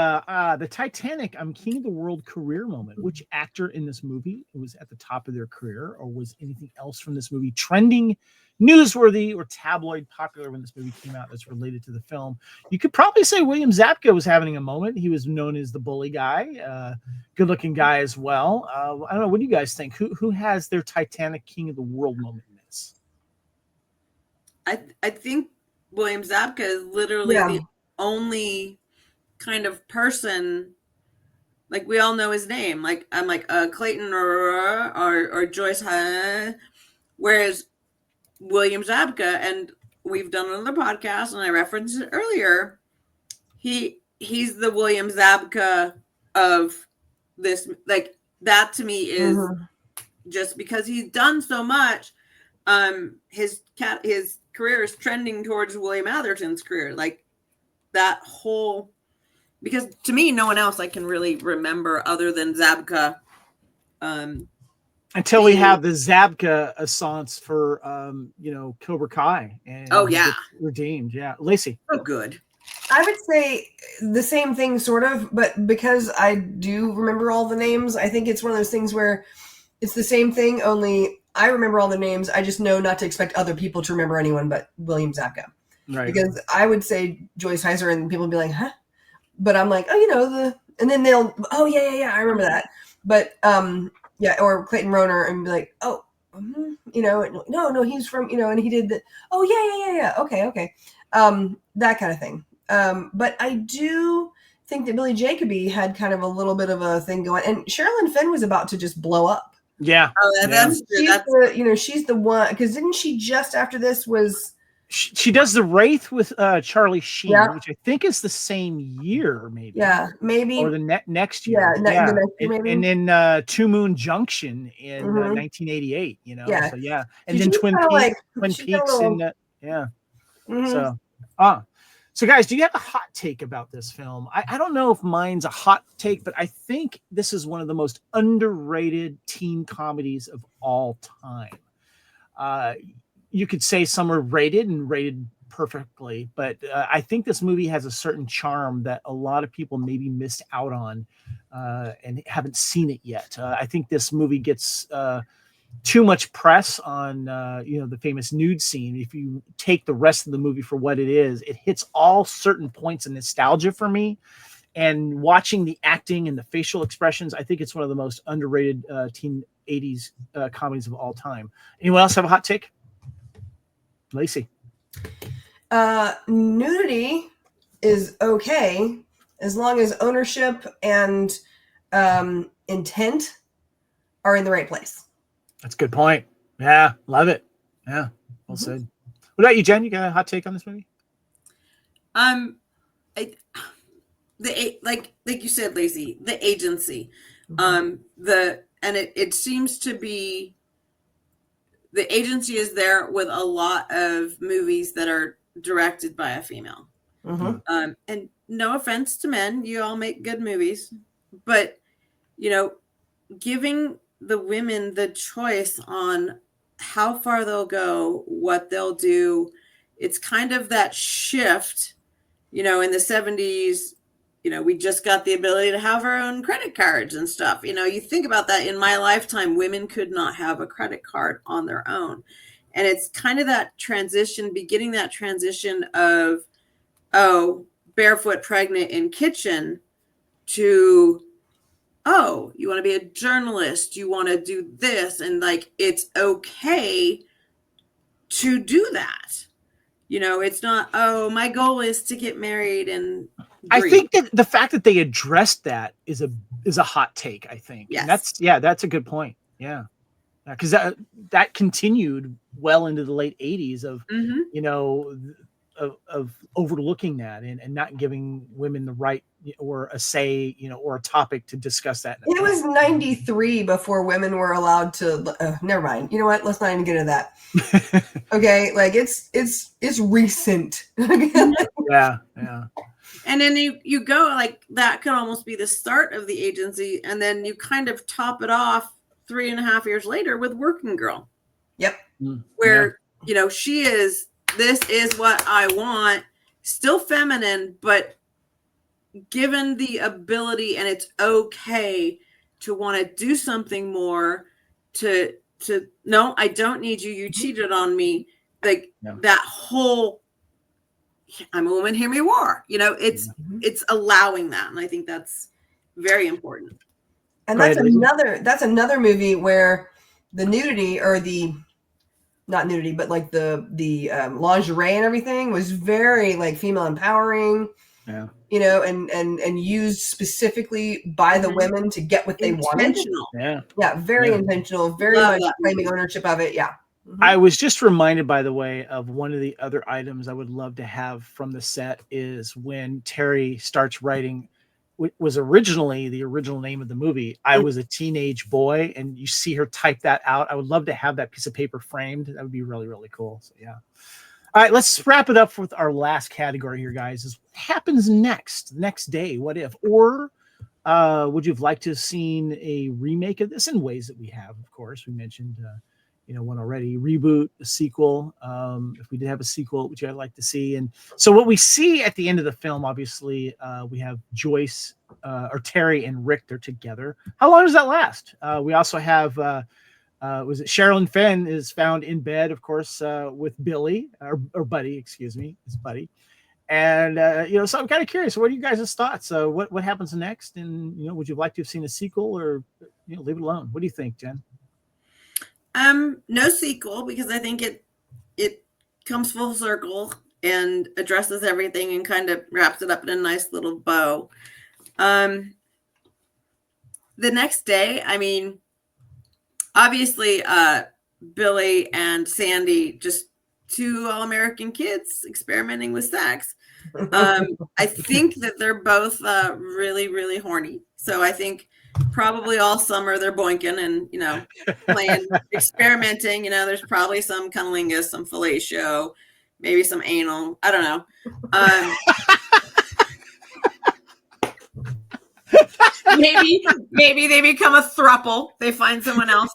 Titanic I'm King of the World career moment. Which actor in this movie was at the top of their career, or was anything else from this movie trending, newsworthy, or tabloid popular when this movie came out that's related to the film? You could probably say William Zabka was having a moment. He was known as the bully guy, good-looking guy as well. I don't know. What do you guys think? Who has their Titanic King of the World moment in this? I think William Zabka is literally the only kind of person, like, we all know his name. Like, I'm like Clayton Rohner or Joyce Hyser, whereas William Zabka, and we've done another podcast and I referenced it earlier, he's the William Zabka of this. Like, that to me is just because he's done so much. His career is trending towards William Atherton's career, like that whole, because to me, no one else I can really remember other than Zabka. Until we have the Zabka assance for, Cobra Kai. And redeemed. Yeah. Lacey. Oh, good. I would say the same thing, sort of, but because I do remember all the names, I think it's one of those things where it's the same thing, only I remember all the names. I just know not to expect other people to remember anyone but William Zabka. Right. Because I would say Joyce Hyser and people would be like, huh? But I'm like, and then they'll, I remember that. But, or Clayton Rohner and be like, no, he's from, and he did the, okay. That kind of thing. But I do think that Billy Jacoby had kind of a little bit of a thing going, and Sherilyn Fenn was about to just blow up. Yeah. Oh, that's true. She's the one, because didn't she just after this was... She does The Wraith with Charlie Sheen, which I think is the same year, maybe. Yeah, maybe. Or the next year. The next year, maybe. And then Two Moon Junction in 1988, Yeah. So, yeah. And then Twin Peaks. So, guys, do you have a hot take about this film? I don't know if mine's a hot take, but I think this is one of the most underrated teen comedies of all time. You could say some are rated perfectly, but I think this movie has a certain charm that a lot of people maybe missed out on and haven't seen it yet. I think this movie gets too much press on, the famous nude scene. If you take the rest of the movie for what it is, it hits all certain points of nostalgia for me. And watching the acting and the facial expressions, I think it's one of the most underrated teen 80s comedies of all time. Anyone else have a hot take? Lacey. Nudity is okay as long as ownership and intent are in the right place. That's a good point. Yeah, love it. Yeah, well said. What about you, Jen? You got a hot take on this movie? Like you said, Lacey, the agency, it seems to be the agency is there with a lot of movies that are directed by a female. And no offense to men, you all make good movies, but giving the women the choice on how far they'll go, what they'll do. It's kind of that shift, in the 70s, we just got the ability to have our own credit cards and stuff. You think about that. In my lifetime, women could not have a credit card on their own. And it's kind of that transition, beginning that transition of, barefoot, pregnant in kitchen to, you want to be a journalist, you want to do this. And like, it's okay to do that. It's not, my goal is to get married and breathe. I think that the fact that they addressed that is a hot take, I think. Yes. And that's a good point. Yeah. Because that continued well into the late 80s of, of overlooking that and not giving women the right or a say, or a topic to discuss that. It was 93 before women were allowed to, never mind. You know what? Let's not even get into that. Okay. Like it's recent. Yeah. And then you go like that could almost be the start of the agency. And then you kind of top it off 3.5 years later with Working Girl. Yep. Where, she is, this is what I want, still feminine, but given the ability, and it's okay to want to do something more to no, I don't need you. You cheated on me. Like that whole, I'm a woman, hear me roar. It's allowing that. And I think that's very important. And that's another movie where the nudity or not nudity, but like the lingerie and everything was very like female empowering. Yeah. And used specifically by the women to get what they wanted. Yeah, very intentional, very much claiming ownership of it. Yeah. I was just reminded, by the way, of one of the other items I would love to have from the set is when Terry starts writing, was originally the original name of the movie, I Was a Teenage Boy, and you see her type that out. I would love to have that piece of paper framed. That would be really, really cool. So yeah. All right, let's wrap it up with our last category here, guys. Is what happens next day? What if? Or would you have liked to have seen a remake of this in ways that we have? Of course, we mentioned one already, reboot, a sequel. If we did have a sequel, which I'd like to see. And so what we see at the end of the film, obviously, we have Joyce or Terry and Rick, they're together. How long does that last? We also have, was it Sherilyn Fenn is found in bed, of course, with Billy or Buddy, excuse me, his buddy. And, so I'm kind of curious, what are you guys' thoughts? What happens next? And, would you like to have seen a sequel or, leave it alone? What do you think, Jen? No sequel, because I think it comes full circle and addresses everything and kind of wraps it up in a nice little bow. The next day, I mean, obviously, Billy and Sandy, just two all-American kids experimenting with sex. I think that they're both really, really horny. So I think probably all summer they're boinking and, playing, experimenting. There's probably some cunnilingus, some fellatio, maybe some anal. I don't know. Maybe they become a throuple. They find someone else.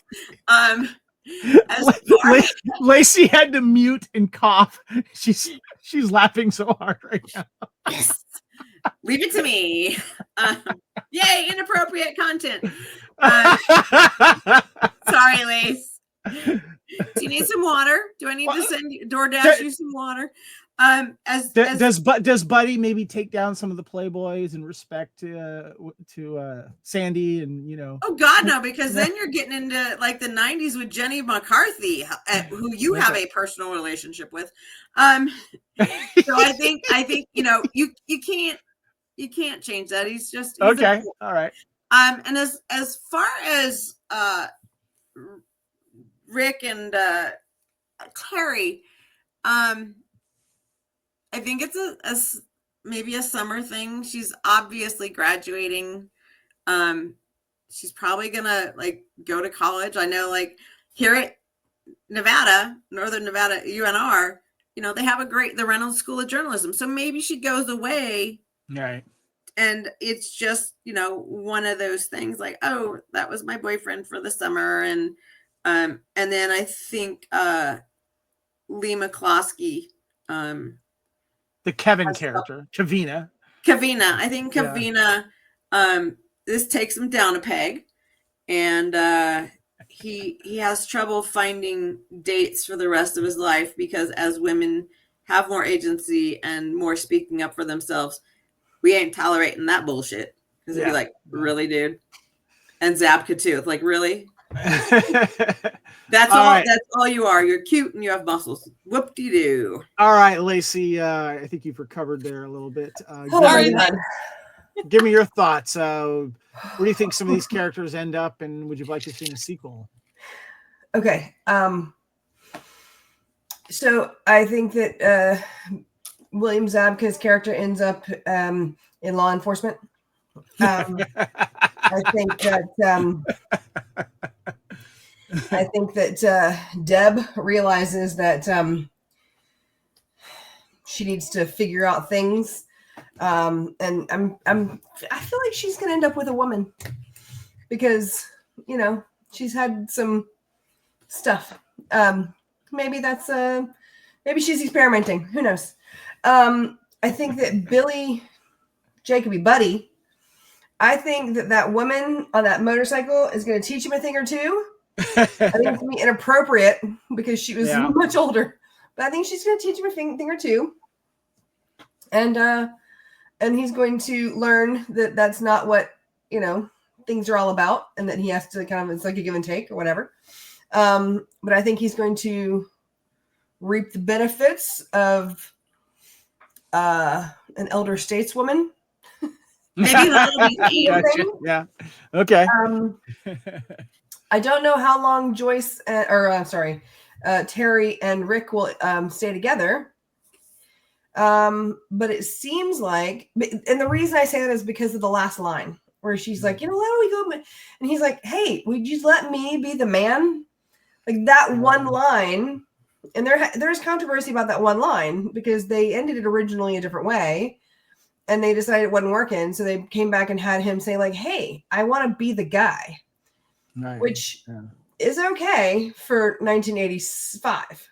Lacey had to mute and cough. She's laughing so hard right now. Yes. Leave it to me. Yay, inappropriate content. Sorry, Lace. Do you need some water? Do I need to send DoorDash you some water? Does Buddy maybe take down some of the Playboys in respect to Sandy and Oh God, no, because then you're getting into like the 90s with Jenny McCarthy, who you have a personal relationship with. So I think you can't. You can't change that. He's okay. All right. And as far as Rick and Clary, I think it's maybe a summer thing. She's obviously graduating. She's probably gonna like go to college. I know, like here at Northern Nevada, UNR, they have the Reynolds School of Journalism. So maybe she goes away. Right. And it's just, one of those things like, oh, that was my boyfriend for the summer. And then I think Lee McCloskey. The Kevin character, Kavina. I think Kavina, this takes him down a peg. And he has trouble finding dates for the rest of his life because as women have more agency and more speaking up for themselves, we ain't tolerating that bullshit. Because it'd be like, really, dude? And Zabka too. It's like, really? That's all. Right. That's all you are. You're cute and you have muscles. Whoop-de-doo. All right, Lacey. I think you've recovered there a little bit. Give me your thoughts. Where do you think some of these characters end up, and would you like to see a sequel? Okay. So I think that William Zabka's character ends up in law enforcement. I think that Deb realizes that she needs to figure out things, and I feel like she's gonna end up with a woman because she's had some stuff. Maybe that's maybe she's experimenting. Who knows? I think that Billy Jacoby, Buddy, I think that woman on that motorcycle is going to teach him a thing or two. I think it's going to be inappropriate because she was much older, but I think she's going to teach him a thing or two. And he's going to learn that that's not what, things are all about, and that he has to it's like a give and take or whatever. But I think he's going to reap the benefits of an elder stateswoman. Maybe gotcha. Yeah. Okay. I don't know how long Joyce Terry and Rick will stay together. But it seems like, and the reason I say that is because of the last line where she's like, why don't we go? And he's like, hey, would you let me be the man? Like that one line. And there's controversy about that one line because they ended it originally a different way and they decided it wasn't working. So they came back and had him say like, hey, I want to be the guy, right. Which is okay for 1985.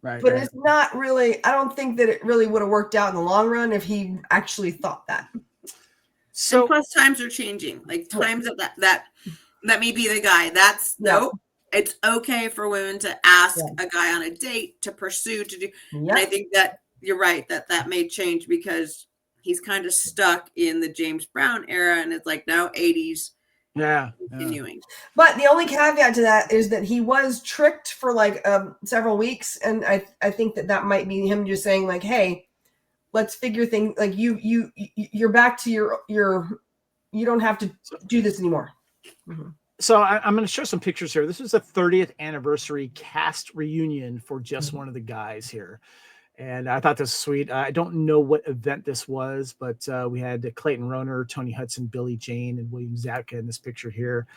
Right. But it's not really, I don't think that it really would have worked out in the long run if he actually thought that. So and plus times are changing. Like times that may be the guy. That's nope. It's okay for women to ask a guy on a date, to pursue, to do. And I think that you're right that may change because he's kind of stuck in the James Brown era, and it's like no 80s. Yeah, continuing. But the only caveat to that is that he was tricked for like several weeks, and I think that might be him just saying like, hey, let's figure things like you're back to your you don't have to do this anymore. Mm-hmm. So I'm going to show some pictures here. This is the 30th anniversary cast reunion for just one of the guys here. And I thought this was sweet. I don't know what event this was, but we had Clayton Rohner, Toni Hudson, Billy Jane, and William Zabka in this picture here.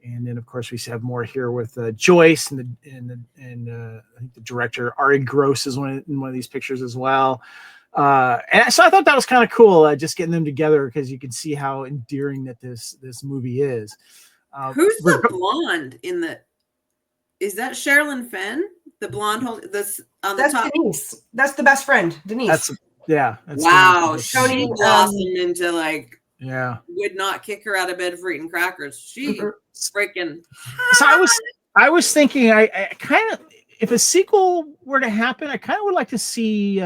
And then, of course, we have more here with Joyce and I think the director Ari Gross is in one of these pictures as well. And so I thought that was kind of cool, just getting them together because you can see how endearing that this movie is. Who's the blonde in the? Is that Sherilyn Fenn? The blonde this on the top. Denise. That's the best friend, Denise. That's wow. She blossomed into like would not kick her out of bed for eating crackers. She freaking. So I was thinking I kind of, if a sequel were to happen, I kind of would like to see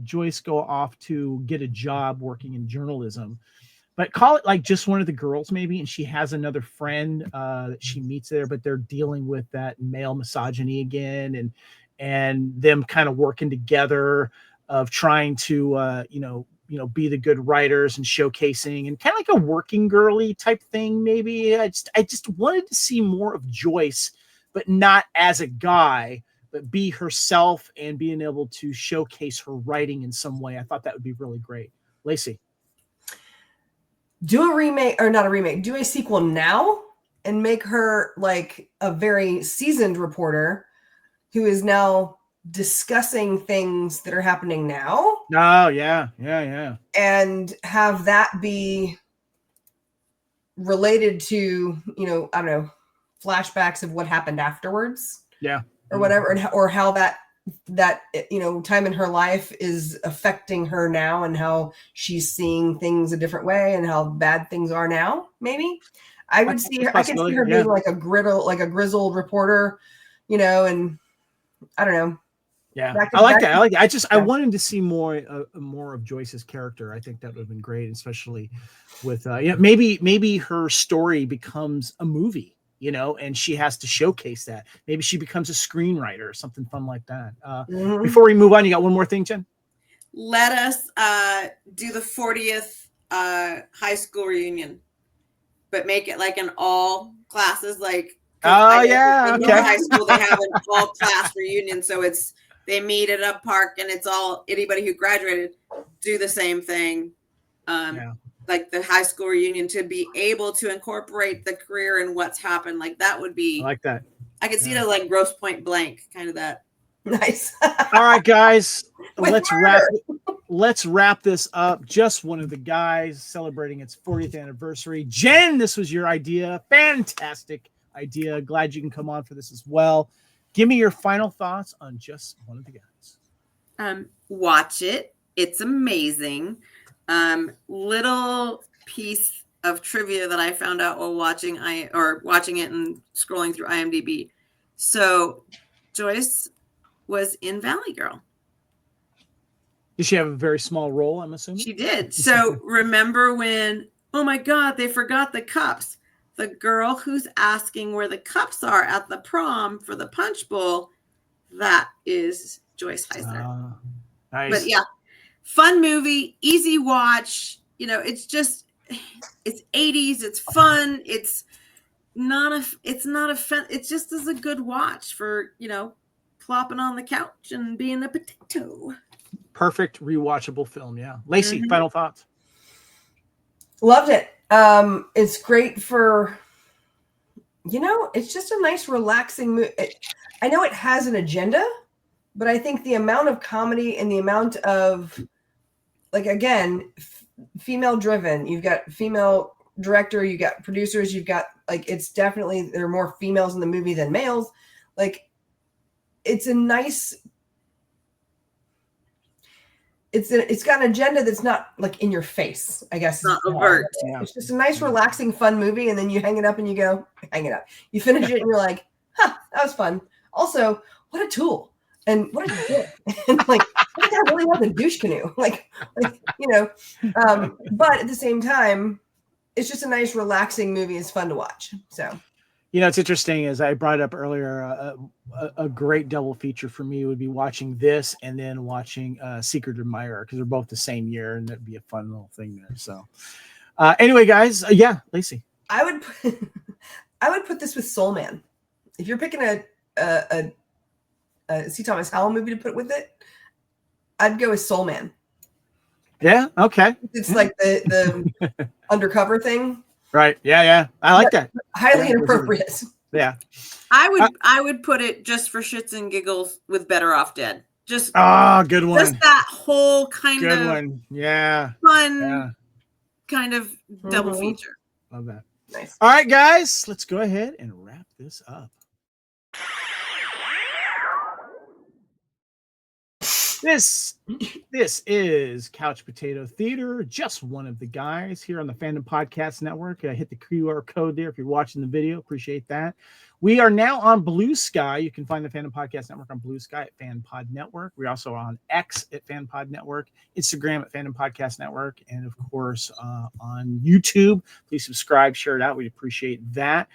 Joyce go off to get a job working in journalism. But call it like just one of the girls maybe, and she has another friend that she meets there, but they're dealing with that male misogyny again, and them kind of working together of trying to be the good writers and showcasing, and kind of like a working girly type thing. Maybe I just wanted to see more of Joyce, but not as a guy, but be herself and being able to showcase her writing in some way. I thought that would be really great. Lacey. Do a remake, or not a remake, do a sequel now and make her like a very seasoned reporter who is now discussing things that are happening now. Oh, yeah. And have that be related to, I don't know, flashbacks of what happened afterwards. Yeah. Or whatever, or how that time in her life is affecting her now, and how she's seeing things a different way, and how bad things are now. Maybe I could see her being like a grizzled reporter, and I don't know. Yeah, I like that. I wanted to see more of Joyce's character. I think that would have been great, especially with maybe her story becomes a movie. And she has to showcase that. Maybe she becomes a screenwriter or something fun like that. Before we move on, you got one more thing, Jen? Let us do the 40th high school reunion, but make it like an all classes. Like, okay. High school, they have an all class reunion, so they meet at a park, and it's all anybody who graduated do the same thing. Like the high school reunion, to be able to incorporate the career and what's happened. Like that would be, I like that. I could see it like Grosse Pointe Blank, kind of that. Nice. All right, guys, let's wrap this up. Just one of the guys celebrating its 40th anniversary. Jen, this was your idea. Fantastic idea. Glad you can come on for this as well. Give me your final thoughts on Just One of the Guys. Watch it. It's amazing. Little piece of trivia that I found out while watching it and scrolling through IMDb. So Joyce was in Valley Girl. Did she have a very small role, I'm assuming? She did. So remember when, oh my God, they forgot the cups. The girl who's asking where the cups are at the prom for the punch bowl, that is Joyce Hyser. Nice. But yeah, fun movie, easy watch. It's 80s. It's fun. It's just as a good watch for, plopping on the couch and being a potato. Perfect rewatchable film. Yeah. Lacey, final thoughts. Loved it. It's great for, it's just a nice relaxing movie. I know it has an agenda, but I think the amount of comedy and the amount of, like, again, female driven, you've got female director, you've got producers, you've got, like, it's definitely, there are more females in the movie than males. Like, it's a nice, it's got an agenda that's not like in your face, I guess. Not overt. Yeah. It's just a nice, relaxing, fun movie. And then you hang it up and you go, hang it up. You finish it and you're like, that was fun. Also, what a tool. And what a dick. And like, what the hell really have the douche canoe? But at the same time, it's just a nice, relaxing movie. It's fun to watch. So, it's interesting, as I brought up earlier, a great double feature for me would be watching this and then watching Secret Admirer, because they're both the same year, and that'd be a fun little thing there. So anyway, guys, Lacey. I would put this with Soul Man. If you're picking a C. Thomas Howell movie to put with it, I'd go with Soul Man. Yeah. Okay. It's like the undercover thing. Right. Yeah. I like that. Highly inappropriate. Yeah. I would put it just for shits and giggles with Better Off Dead. Just good one. Just that whole kind good of one. Yeah. Fun kind of double feature. Love that. Nice. All right, guys, let's go ahead and wrap this up. This is Couch Potato Theater, just one of the guys here on the Fandom Podcast Network. Hit the QR code there if you're watching the video. Appreciate that. We are now on Blue Sky. You can find the Fandom Podcast Network on Blue Sky at FanPod Network. We're also on X at FanPod Network, Instagram at Fandom Podcast Network, and of course on YouTube. Please subscribe, share it out. We'd appreciate that.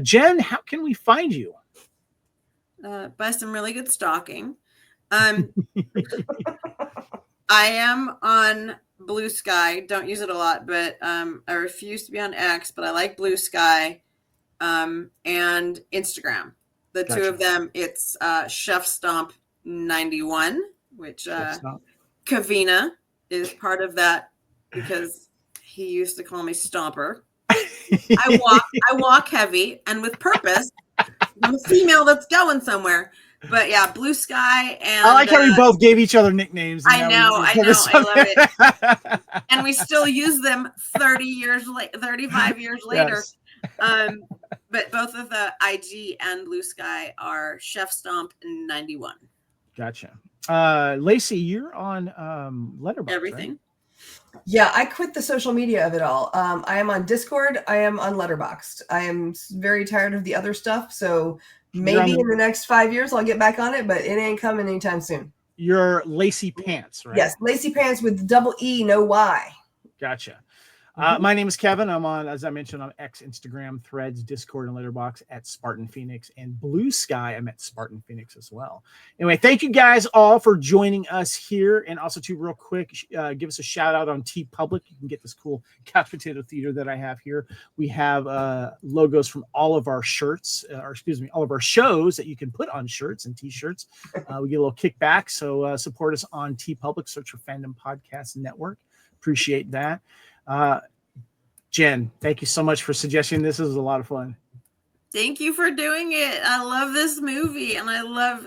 Jen, how can we find you? By some really good stalking. I am on Blue Sky. Don't use it a lot, but I refuse to be on X, but I like Blue Sky and Instagram. The two of them, it's Chef Stomp 91, which Kavina is part of that because he used to call me Stomper. I walk heavy and with purpose. I'm a female that's going somewhere. But yeah, Blue Sky and I like how we both gave each other nicknames. I know, I love it. And we still use them 35 years later. Yes. But both of the IG and Blue Sky are Chef Stomp 91. Gotcha. Lacey, you're on Letterboxd. Everything. Right? Yeah, I quit the social media of it all. I am on Discord. I am on Letterboxd. I am very tired of the other stuff. So maybe in the next 5 years I'll get back on it, but it ain't coming anytime soon. You're Lacy Pants, right? Yes, Lacy Pants with double E, no Y. Gotcha. My name is Kevin. I'm on, as I mentioned, on X, Instagram, Threads, Discord, and Letterboxd at Spartan Phoenix, and Blue Sky. I'm at Spartan Phoenix as well. Anyway, thank you guys all for joining us here, and also to real quick, give us a shout out on TeePublic. You can get this cool couch potato theater that I have here. We have logos from all of our shirts, all of our shows that you can put on shirts and T-shirts. We get a little kickback, so support us on TeePublic. Search for Fandom Podcast Network. Appreciate that. Jen, thank you so much for suggesting this. This was a lot of fun. Thank you for doing it. I love this movie, and I love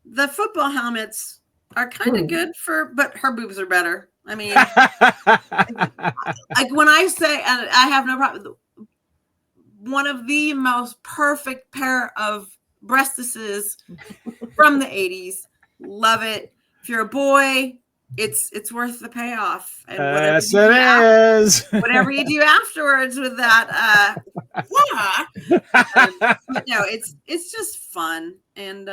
the football helmets are kind of good but her boobs are better. I mean, when I say, and I have no problem, one of the most perfect pair of breastises from the 80s. Love it. If you're a boy, it's worth the payoff. And yes, it is. Whatever you do afterwards with that, it's just fun, and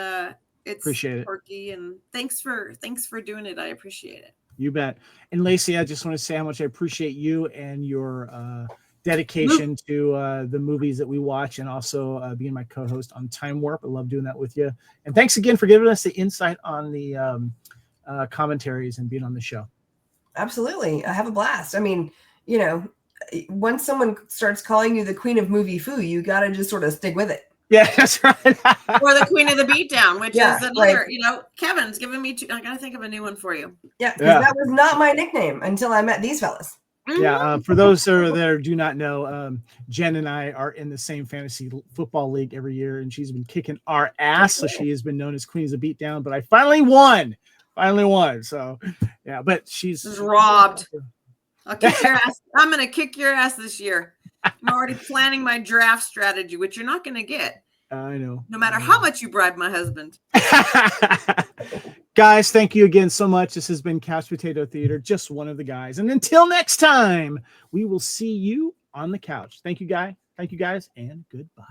it's appreciate quirky. And thanks for doing it. I appreciate it. You bet. And Lacey, I just want to say how much I appreciate you and your dedication to the movies that we watch, and also being my co-host on Time Warp. I love doing that with you. And thanks again for giving us the insight on the commentaries and being on the show. Absolutely. I have a blast. I mean, once someone starts calling you the queen of movie foo, you got to just sort of stick with it. Yeah, that's right. Or the queen of the beatdown, which is another, Kevin's giving me I got to think of a new one for you. Yeah, because that was not my nickname until I met these fellas. Yeah, for those that do not know, Jen and I are in the same fantasy football league every year, and she's been kicking our ass, so she has been known as Queen of the Beatdown, but I finally won. So yeah, but she's robbed. I'll kick your ass. I'm going to kick your ass this year. I'm already planning my draft strategy, which you're not going to get. I know. No matter how much you bribe my husband. Guys, thank you again so much. This has been Couch Potato Theater, just one of the guys. And until next time, we will see you on the couch. Thank you, guys, and goodbye.